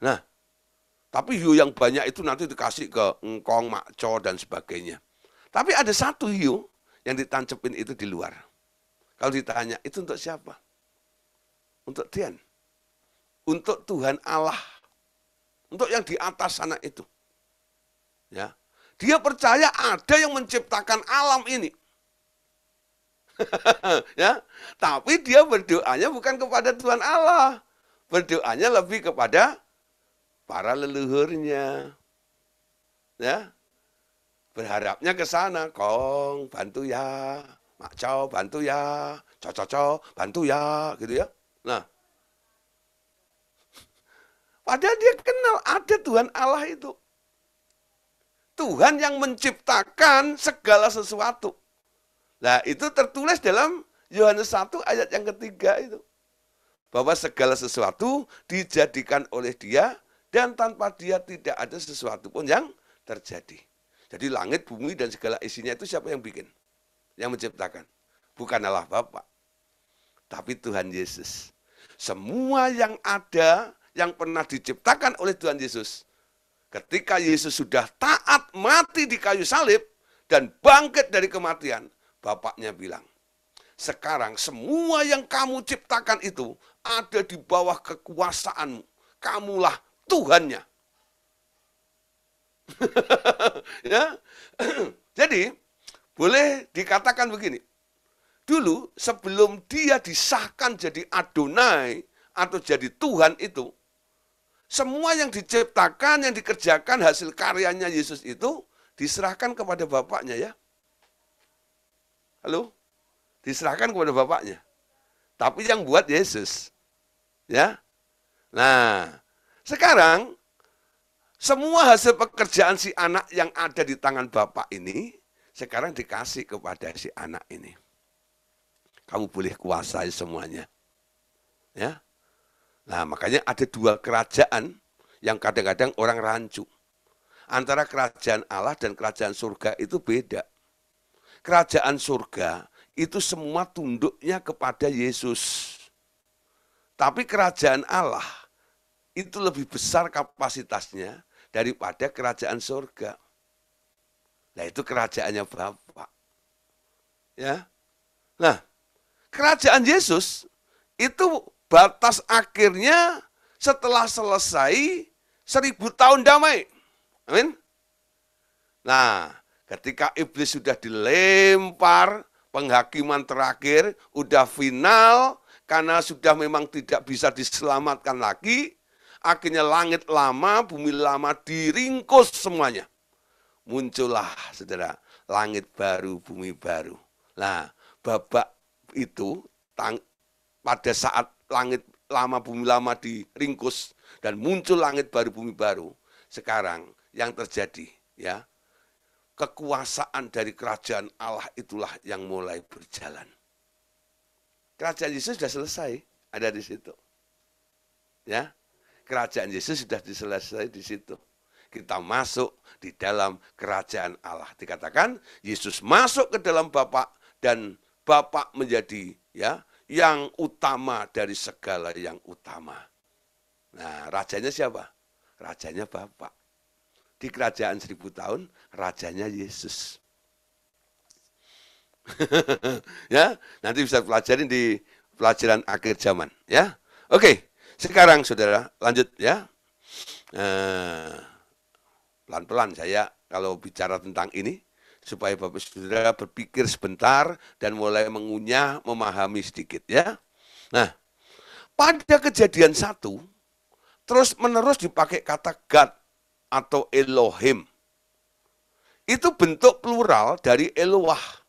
Nah, tapi hiu yang banyak itu nanti dikasih ke engkong, makco dan sebagainya. Tapi ada satu hiu yang ditancepin itu di luar. Kalau ditanya itu untuk siapa? Untuk Tien, untuk Tuhan Allah. Untuk yang di atas sana itu. Ya. Dia percaya ada yang menciptakan alam ini. Ya. Tapi dia berdoanya bukan kepada Tuhan Allah. Berdoanya lebih kepada para leluhurnya. Ya. Berharapnya ke sana, Kong, bantu ya. Mak Cow, bantu ya. Coco, bantu ya, gitu ya. Nah, padahal dia kenal ada Tuhan Allah itu. Tuhan yang menciptakan segala sesuatu. Nah, itu tertulis dalam Yohanes 1 ayat yang ketiga itu. Bahwa segala sesuatu dijadikan oleh dia dan tanpa dia tidak ada sesuatu pun yang terjadi. Jadi langit, bumi dan segala isinya itu siapa yang bikin? Yang menciptakan. Bukan Allah Bapa, tapi Tuhan Yesus. Semua yang ada yang pernah diciptakan oleh Tuhan Yesus. Ketika Yesus sudah taat mati di kayu salib dan bangkit dari kematian, Bapaknya bilang, sekarang semua yang kamu ciptakan itu ada di bawah kekuasaanmu. Kamulah Tuhannya. Ya. Jadi, boleh dikatakan begini. Dulu sebelum dia disahkan jadi Adonai atau jadi Tuhan itu, semua yang diciptakan, yang dikerjakan, hasil karyanya Yesus itu diserahkan kepada Bapaknya ya. Halo? Diserahkan kepada Bapaknya. Tapi yang buat Yesus. Ya. Nah, sekarang semua hasil pekerjaan si anak yang ada di tangan Bapak ini, sekarang dikasih kepada si anak ini. Kamu boleh kuasai semuanya. Ya. Nah, makanya ada dua kerajaan yang kadang-kadang orang rancu. Antara kerajaan Allah dan kerajaan surga itu beda. Kerajaan surga itu semua tunduknya kepada Yesus. Tapi kerajaan Allah itu lebih besar kapasitasnya daripada kerajaan surga. Nah, itu kerajaannya Bapa. Ya. Nah, kerajaan Yesus itu batas akhirnya setelah selesai 1000 tahun damai. Amin. Nah, Ketika iblis sudah dilempar, penghakiman terakhir, udah final, karena sudah memang tidak bisa diselamatkan lagi, akhirnya langit lama, bumi lama diringkus semuanya. Muncullah, saudara, langit baru, bumi baru. Nah, babak itu, pada saat langit lama, bumi lama diringkus, dan muncul langit baru, bumi baru, sekarang yang terjadi, ya, kekuasaan dari kerajaan Allah itulah yang mulai berjalan. Kerajaan Yesus sudah selesai, ada di situ. Ya, kerajaan Yesus sudah selesai di situ. Kita masuk di dalam kerajaan Allah. Dikatakan Yesus masuk ke dalam Bapa dan Bapa menjadi ya yang utama dari segala yang utama. Nah, rajanya siapa? Rajanya Bapa. Di kerajaan 1000 tahun, rajanya Yesus. Ya, nanti bisa pelajarin di pelajaran akhir zaman. Ya, oke. Sekarang saudara lanjut ya. Pelan-pelan saya kalau bicara tentang ini supaya Bapak Saudara berpikir sebentar dan mulai mengunyah, memahami sedikit ya. Nah, pada kejadian 1 terus menerus dipakai kata God atau Elohim. Itu bentuk plural dari Eloah.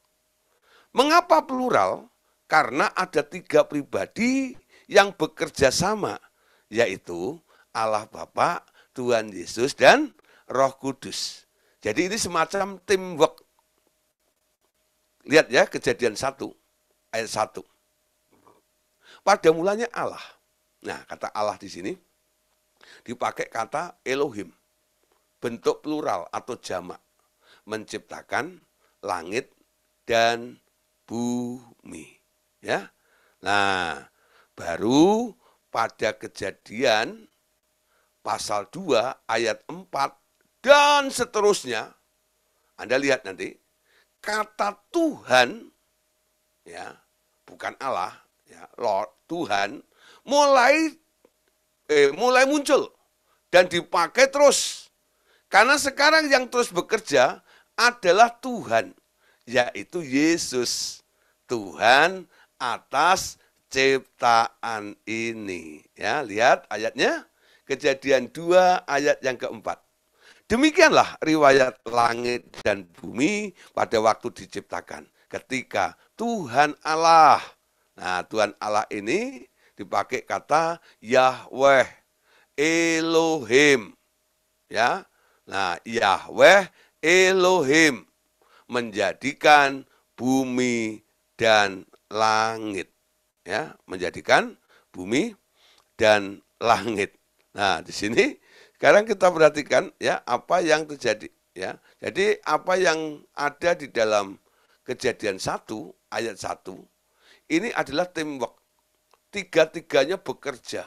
Mengapa plural? Karena ada 3 pribadi yang bekerja sama, yaitu Allah Bapa, Tuhan Yesus, dan Roh Kudus. Jadi ini semacam teamwork. Lihat ya, kejadian 1, ayat 1. Pada mulanya Allah. Nah, kata Allah di sini dipakai kata Elohim. Bentuk plural atau jamak, menciptakan langit dan bumi. Ya, nah baru pada kejadian pasal 2 ayat 4 dan seterusnya, Anda lihat nanti kata Tuhan, ya bukan Allah, ya Lord Tuhan mulai muncul dan dipakai terus. Karena sekarang yang terus bekerja adalah Tuhan, yaitu Yesus. Tuhan atas ciptaan ini. Ya, lihat ayatnya, Kejadian 2 ayat yang keempat. Demikianlah riwayat langit dan bumi pada waktu diciptakan. Ketika Tuhan Allah. Nah, Tuhan Allah ini dipakai kata Yahweh, Elohim. Ya. Nah, Yahweh Elohim menjadikan bumi dan langit. Ya, menjadikan bumi dan langit. Nah, di sini sekarang kita perhatikan ya apa yang terjadi ya. Jadi apa yang ada di dalam Kejadian 1 ayat 1 ini adalah teamwork. Tiga-tiganya bekerja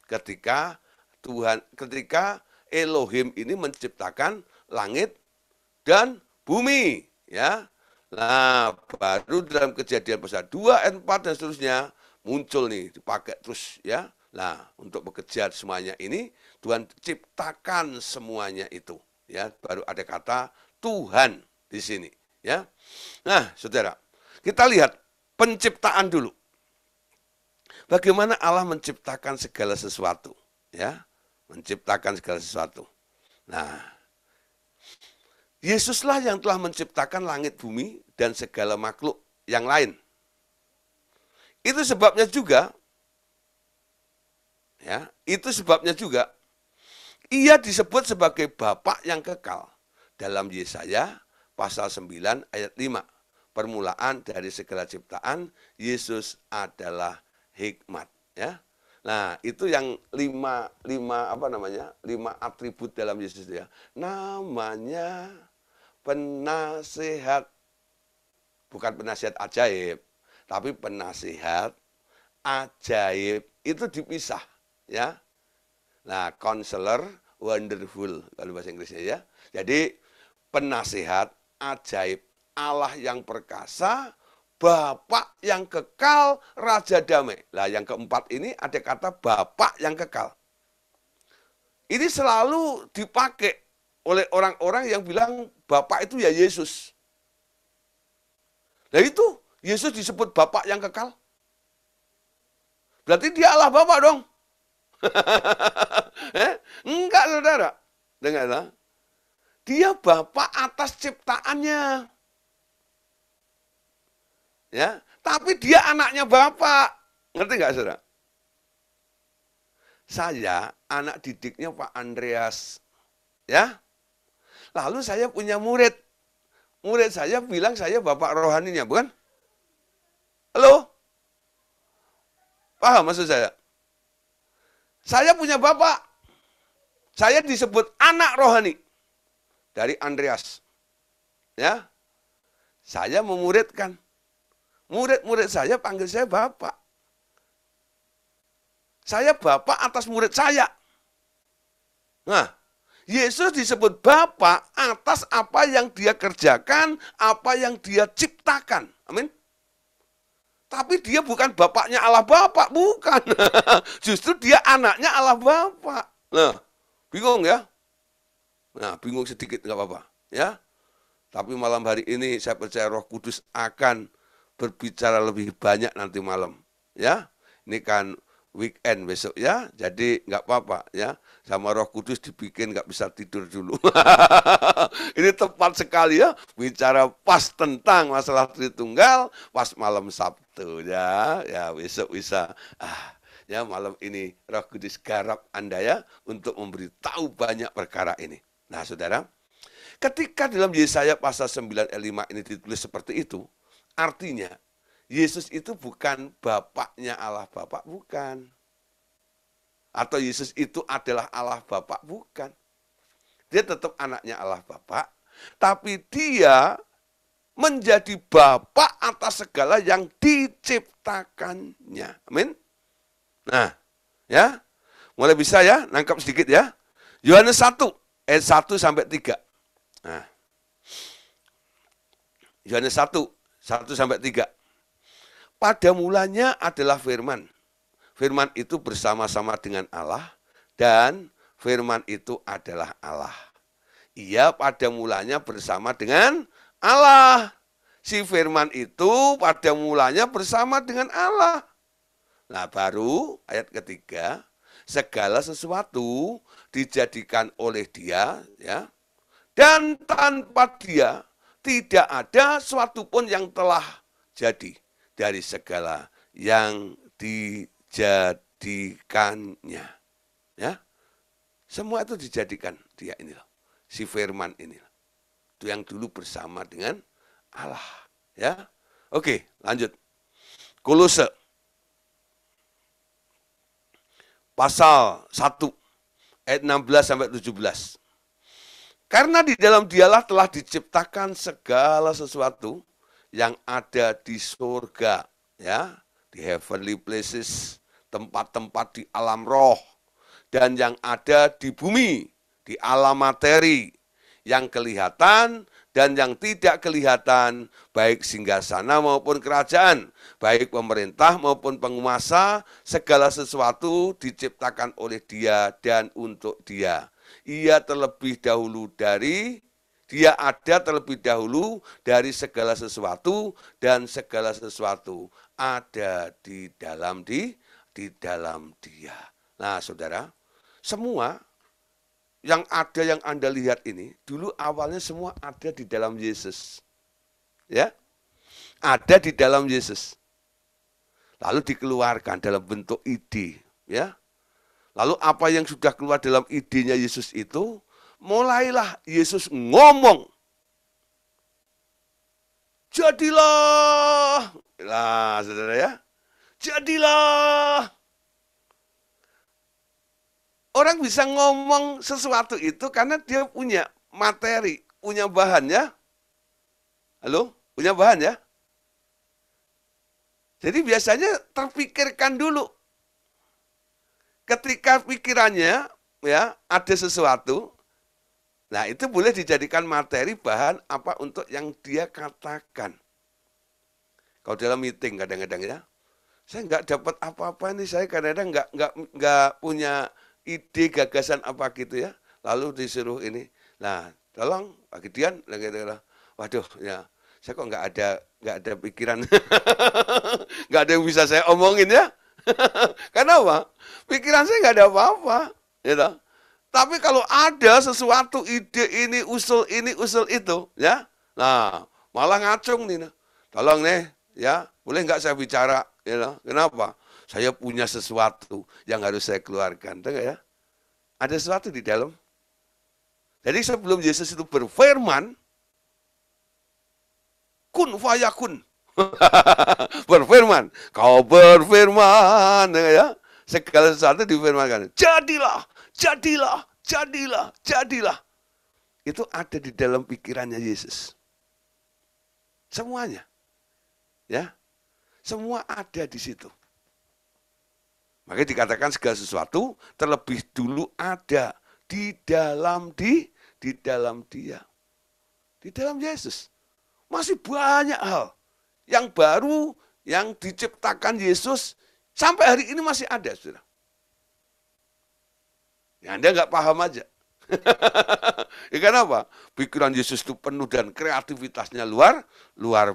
ketika Elohim ini menciptakan langit dan bumi, ya. Nah, baru dalam Kejadian pasal 2 ayat 4 dan seterusnya muncul nih, dipakai terus ya. Nah, untuk bekerja semuanya ini Tuhan ciptakan semuanya itu, ya. Baru ada kata Tuhan di sini, ya. Nah, Saudara, kita lihat penciptaan dulu. Bagaimana Allah menciptakan segala sesuatu, ya. Menciptakan segala sesuatu. Nah, Yesuslah yang telah menciptakan langit bumi dan segala makhluk yang lain. Itu sebabnya juga, ya, itu sebabnya juga ia disebut sebagai Bapa yang kekal dalam Yesaya pasal 9 ayat 5. Permulaan dari segala ciptaan, Yesus adalah hikmat, ya. Nah, itu yang lima atribut dalam Yesus ya. Namanya penasihat. Bukan penasihat ajaib, tapi penasihat ajaib itu dipisah, ya. Nah, counselor, wonderful kalau bahasa Inggrisnya ya. Jadi penasihat ajaib, Allah yang perkasa, Bapa yang kekal, Raja damai. Nah, yang keempat ini ada kata Bapa yang kekal. Ini selalu dipakai oleh orang-orang yang bilang Bapak itu ya Yesus. Nah itu, Yesus disebut Bapak yang kekal. Berarti dia Allah Bapak dong. Enggak, saudara. Dengarlah. Dia Bapak atas ciptaannya. Ya, tapi dia anaknya Bapak. Ngerti nggak, saudara? Saya anak didiknya Pak Andreas. Ya. Lalu saya punya murid. Murid saya bilang saya bapak rohaninya, bukan? Halo? Paham maksud saya? Saya punya bapak. Saya disebut anak rohani dari Andreas. Ya. Saya memuridkan. Murid-murid saya panggil saya bapak. Saya bapak atas murid saya. Nah, Yesus disebut Bapa atas apa yang dia kerjakan, apa yang dia ciptakan. Amin. Tapi dia bukan bapaknya Allah Bapa, bukan. Justru dia anaknya Allah Bapa. Nah, bingung ya? Nah, bingung sedikit nggak apa-apa, ya. Tapi malam hari ini saya percaya Roh Kudus akan berbicara lebih banyak nanti malam, ya. Ini kan weekend besok ya, jadi nggak apa-apa ya, sama Roh Kudus dibikin nggak bisa tidur dulu. Ini tepat sekali ya, bicara pas tentang masalah Tritunggal, pas malam Sabtu ya, ya besok bisa. Ya malam ini Roh Kudus garap Anda ya, untuk memberitahu banyak perkara ini. Nah saudara, ketika dalam Yesaya pasal 9 ayat 5 ini ditulis seperti itu, artinya Yesus itu bukan bapaknya Allah Bapa, bukan. Atau Yesus itu adalah Allah Bapa, bukan. Dia tetap anaknya Allah Bapa, tapi dia menjadi Bapa atas segala yang diciptakannya. Amin. Nah, ya. Mulai bisa ya, nangkap sedikit ya. Yohanes 1 ayat 1 sampai 3. Nah. Yohanes 1 sampai 3. Pada mulanya adalah firman. Firman itu bersama-sama dengan Allah, dan firman itu adalah Allah. Ia pada mulanya bersama dengan Allah. Si firman itu pada mulanya bersama dengan Allah. Nah baru ayat ketiga, segala sesuatu dijadikan oleh dia, ya, dan tanpa dia tidak ada suatu pun yang telah jadi dari segala yang dijadikannya. Ya. Semua itu dijadikan dia ini loh. Si firman ini. Itu yang dulu bersama dengan Allah. Ya. Oke, lanjut. Kolose pasal 1 ayat 16 sampai 17. Karena di dalam dialah telah diciptakan segala sesuatu yang ada di surga, ya, di heavenly places, tempat-tempat di alam roh, dan yang ada di bumi, di alam materi, yang kelihatan dan yang tidak kelihatan, baik singgasana maupun kerajaan, baik pemerintah maupun penguasa, segala sesuatu diciptakan oleh Dia dan untuk Dia. Ia terlebih dahulu dari Dia ada terlebih dahulu dari segala sesuatu, dan segala sesuatu ada di dalam Dia. Nah, saudara, semua yang ada yang Anda lihat ini, dulu awalnya semua ada di dalam Yesus. Ya, ada di dalam Yesus. Lalu dikeluarkan dalam bentuk ide. Ya, lalu apa yang sudah keluar dalam idenya Yesus itu, mulailah Yesus ngomong. Jadilah. Nah, saudara ya. Jadilah. Orang bisa ngomong sesuatu itu karena dia punya materi, punya bahan ya. Halo? Punya bahan ya? Jadi biasanya terpikirkan dulu. Ketika pikirannya ya ada sesuatu, nah itu boleh dijadikan materi bahan apa untuk yang dia katakan. Kalau dalam meeting kadang-kadang ya, saya nggak dapat apa-apa nih, saya kadang-kadang nggak punya ide gagasan apa gitu ya. Lalu disuruh ini, Nah, tolong Pak Gideon, waduh ya, saya kok nggak ada pikiran, nggak ada yang bisa saya omongin ya. Karena apa? Pikiran saya nggak ada apa-apa, gitu. Tapi kalau ada sesuatu ide ini, usul itu, ya, nah malah ngacung nih. Nah. Tolong nih, ya, boleh nggak saya bicara? Ya, kenapa? Saya punya sesuatu yang harus saya keluarkan, tahu nggak ya? Ada sesuatu di dalam. Jadi sebelum Yesus itu berfirman, kun fayakun. Berfirman, kau berfirman, ya, segala sesuatu difirmankan. Jadilah, jadilah, jadilah, jadilah. Itu ada di dalam pikirannya Yesus. Semuanya, ya, semua ada di situ. Makanya dikatakan segala sesuatu terlebih dulu ada di dalam dia, di dalam Yesus. Masih banyak hal yang baru yang diciptakan Yesus sampai hari ini masih ada, saudara. Ya, Anda nggak paham aja. Ya kenapa? Pikiran Yesus itu penuh dan kreativitasnya luar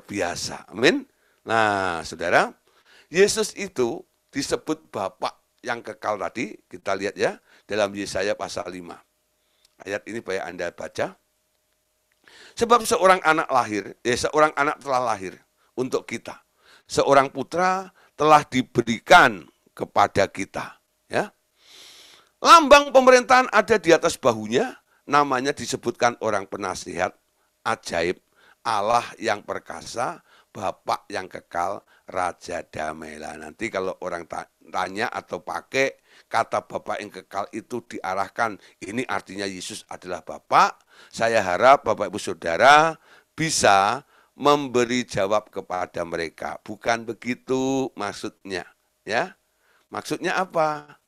biasa. Amin. Nah, saudara, Yesus itu disebut Bapa yang kekal tadi. Kita lihat ya dalam Yesaya pasal 5. Ayat ini supaya Anda baca. Sebab seorang anak telah lahir untuk kita. Seorang putra telah diberikan kepada kita. Ya. Lambang pemerintahan ada di atas bahunya, namanya disebutkan orang penasihat, ajaib, Allah yang perkasa, Bapa yang kekal, Raja damai. Nanti kalau orang tanya atau pakai kata Bapa yang kekal itu diarahkan, ini artinya Yesus adalah Bapa. Saya harap Bapak Ibu Saudara bisa memberi jawab kepada mereka. Bukan begitu maksudnya, ya. Maksudnya apa?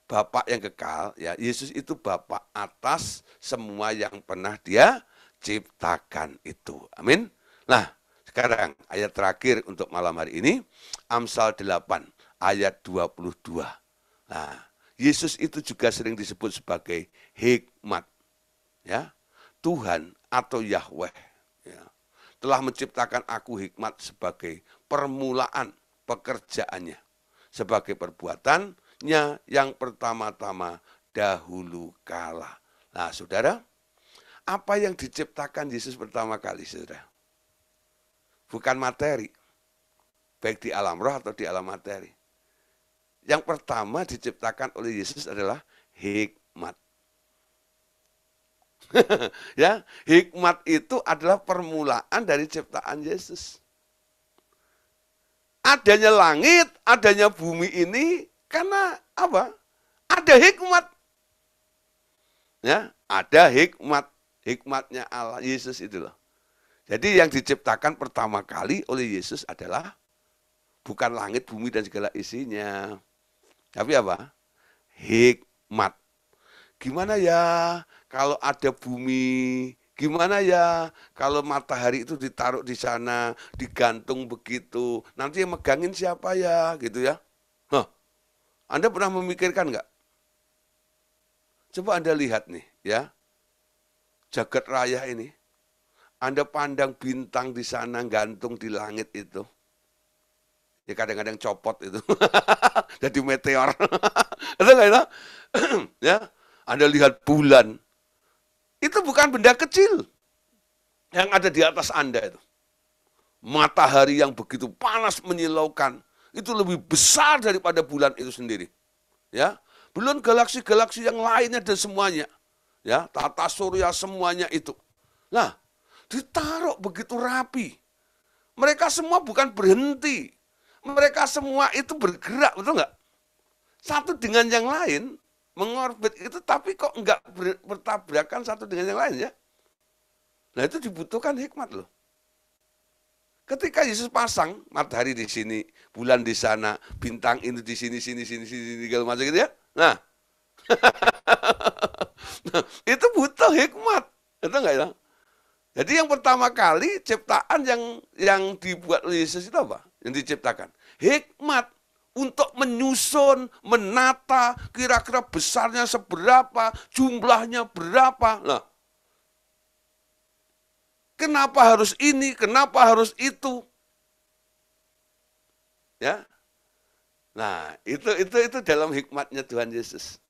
Bapa yang kekal, ya, Yesus itu Bapa atas semua yang pernah Dia ciptakan itu. Amin. Nah, sekarang ayat terakhir untuk malam hari ini, Amsal 8 ayat 22. Nah, Yesus itu juga sering disebut sebagai hikmat. Ya, Tuhan atau Yahweh, ya, telah menciptakan aku hikmat sebagai permulaan pekerjaannya, sebagai perbuatannya yang pertama-tama dahulu kala. Nah, saudara, apa yang diciptakan Yesus pertama kali, saudara? Bukan materi, baik di alam roh atau di alam materi. Yang pertama diciptakan oleh Yesus adalah hikmat. Ya, hikmat itu adalah permulaan dari ciptaan Yesus. Adanya langit, adanya bumi ini karena apa? Ada hikmat. Ya, ada hikmat, hikmatnya Allah Yesus itu loh. Jadi yang diciptakan pertama kali oleh Yesus adalah bukan langit, bumi dan segala isinya. Tapi apa? Hikmat. Gimana ya kalau ada bumi? Gimana ya kalau matahari itu ditaruh di sana, digantung begitu? Nanti yang megangin siapa ya? Gitu ya. Hah, Anda pernah memikirkan nggak? Coba Anda lihat nih ya. Jagat raya ini. Anda pandang bintang di sana gantung di langit itu. Ya kadang-kadang copot itu. Jadi meteor. Itu enggak itu? Ya. Anda lihat bulan. Itu bukan benda kecil yang ada di atas Anda itu. Matahari yang begitu panas menyilaukan itu lebih besar daripada bulan itu sendiri. Ya. Belum galaksi-galaksi yang lainnya dan semuanya. Ya, tata surya semuanya itu. Nah, ditaruh begitu rapi. Mereka semua bukan berhenti. Mereka semua itu bergerak, betul nggak? Satu dengan yang lain, mengorbit itu, tapi kok nggak bertabrakan satu dengan yang lain ya? Nah itu dibutuhkan hikmat loh. Ketika Yesus pasang matahari di sini, bulan di sana, bintang ini di sini, segala macam gitu ya. Nah, itu butuh hikmat, betul nggak ya? Jadi yang pertama kali ciptaan yang dibuat oleh Yesus itu apa? Yang diciptakan hikmat untuk menyusun, menata, kira-kira besarnya seberapa, jumlahnya berapa. Nah, Kenapa harus ini? Kenapa harus itu? Ya. Nah, itu dalam hikmatnya Tuhan Yesus.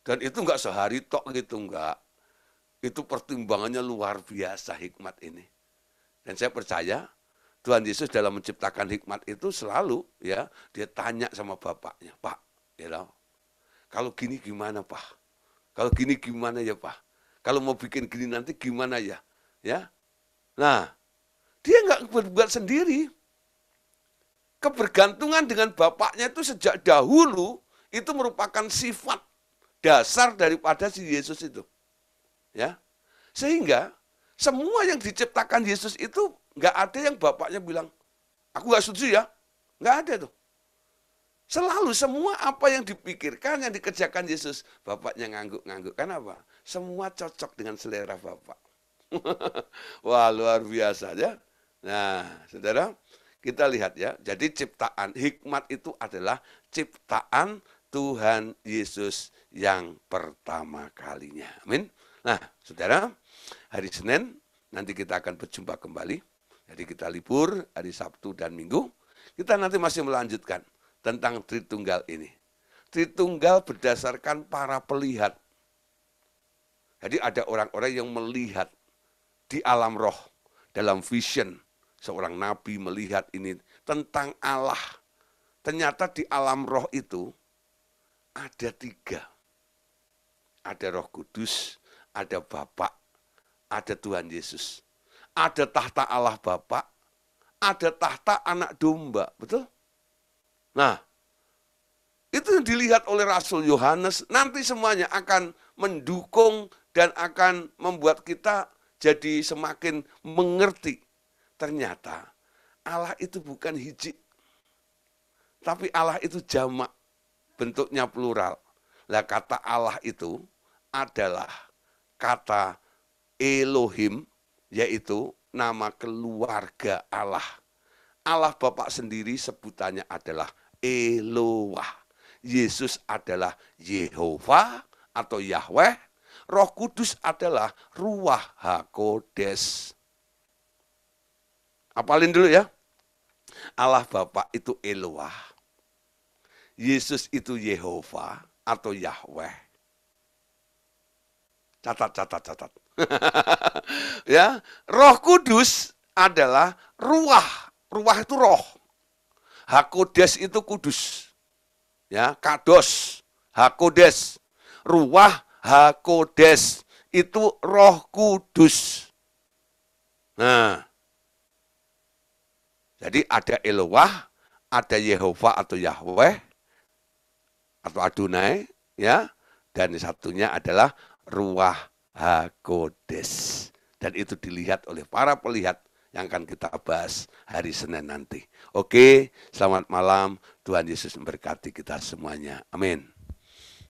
Dan itu enggak sehari tok gitu, enggak. Itu pertimbangannya luar biasa hikmat ini. Dan saya percaya Tuhan Yesus dalam menciptakan hikmat itu selalu ya dia tanya sama bapaknya, Pak, ya, kalau gini gimana Pak? Kalau gini gimana ya Pak? Kalau mau bikin gini nanti gimana ya? Ya, nah dia nggak berbuat sendiri. Kebergantungan dengan bapaknya itu sejak dahulu itu merupakan sifat dasar daripada si Yesus itu, ya. Sehingga semua yang diciptakan Yesus itu nggak ada yang bapaknya bilang, aku nggak setuju ya, nggak ada tuh. Selalu semua apa yang dipikirkan, yang dikerjakan Yesus, bapaknya ngangguk-ngangguk. Kenapa? Semua cocok dengan selera bapak. Wah, luar biasa ya. Nah, saudara, kita lihat ya. Jadi ciptaan hikmat itu adalah ciptaan Tuhan Yesus yang pertama kalinya. Amin. Nah, saudara, hari Senin nanti kita akan berjumpa kembali. Jadi kita libur hari Sabtu dan Minggu. Kita nanti masih melanjutkan tentang Tritunggal ini. Tritunggal berdasarkan para pelihat. Jadi ada orang-orang yang melihat di alam roh, dalam vision. Seorang nabi melihat ini tentang Allah. Ternyata di alam roh itu ada 3. Ada Roh Kudus, ada Bapa, ada Tuhan Yesus. Ada tahta Allah Bapa, ada tahta anak domba, betul? Nah, itu yang dilihat oleh Rasul Yohanes, nanti semuanya akan mendukung dan akan membuat kita jadi semakin mengerti. Ternyata Allah itu bukan hiji, tapi Allah itu jamak, bentuknya plural. Lah kata Allah itu adalah kata Elohim, yaitu nama keluarga Allah. Allah Bapa sendiri sebutannya adalah Eloah. Yesus adalah Yehova atau Yahweh. Roh Kudus adalah Ruach HaKodes. Apalin dulu ya. Allah Bapa itu Eloah. Yesus itu Yehova atau Yahweh. Catat. Ya, Roh Kudus adalah ruah. Ruah itu roh. HaKodes itu kudus. Ya, kados, HaKodes. Ruah HaKodes itu Roh Kudus. Nah, jadi ada Eloah, ada Yehova atau Yahweh atau Adonai, ya, dan satunya adalah Ruach HaKodes. Dan itu dilihat oleh para pelihat yang akan kita bahas hari Senin nanti. Oke, selamat malam. Tuhan Yesus memberkati kita semuanya. Amin.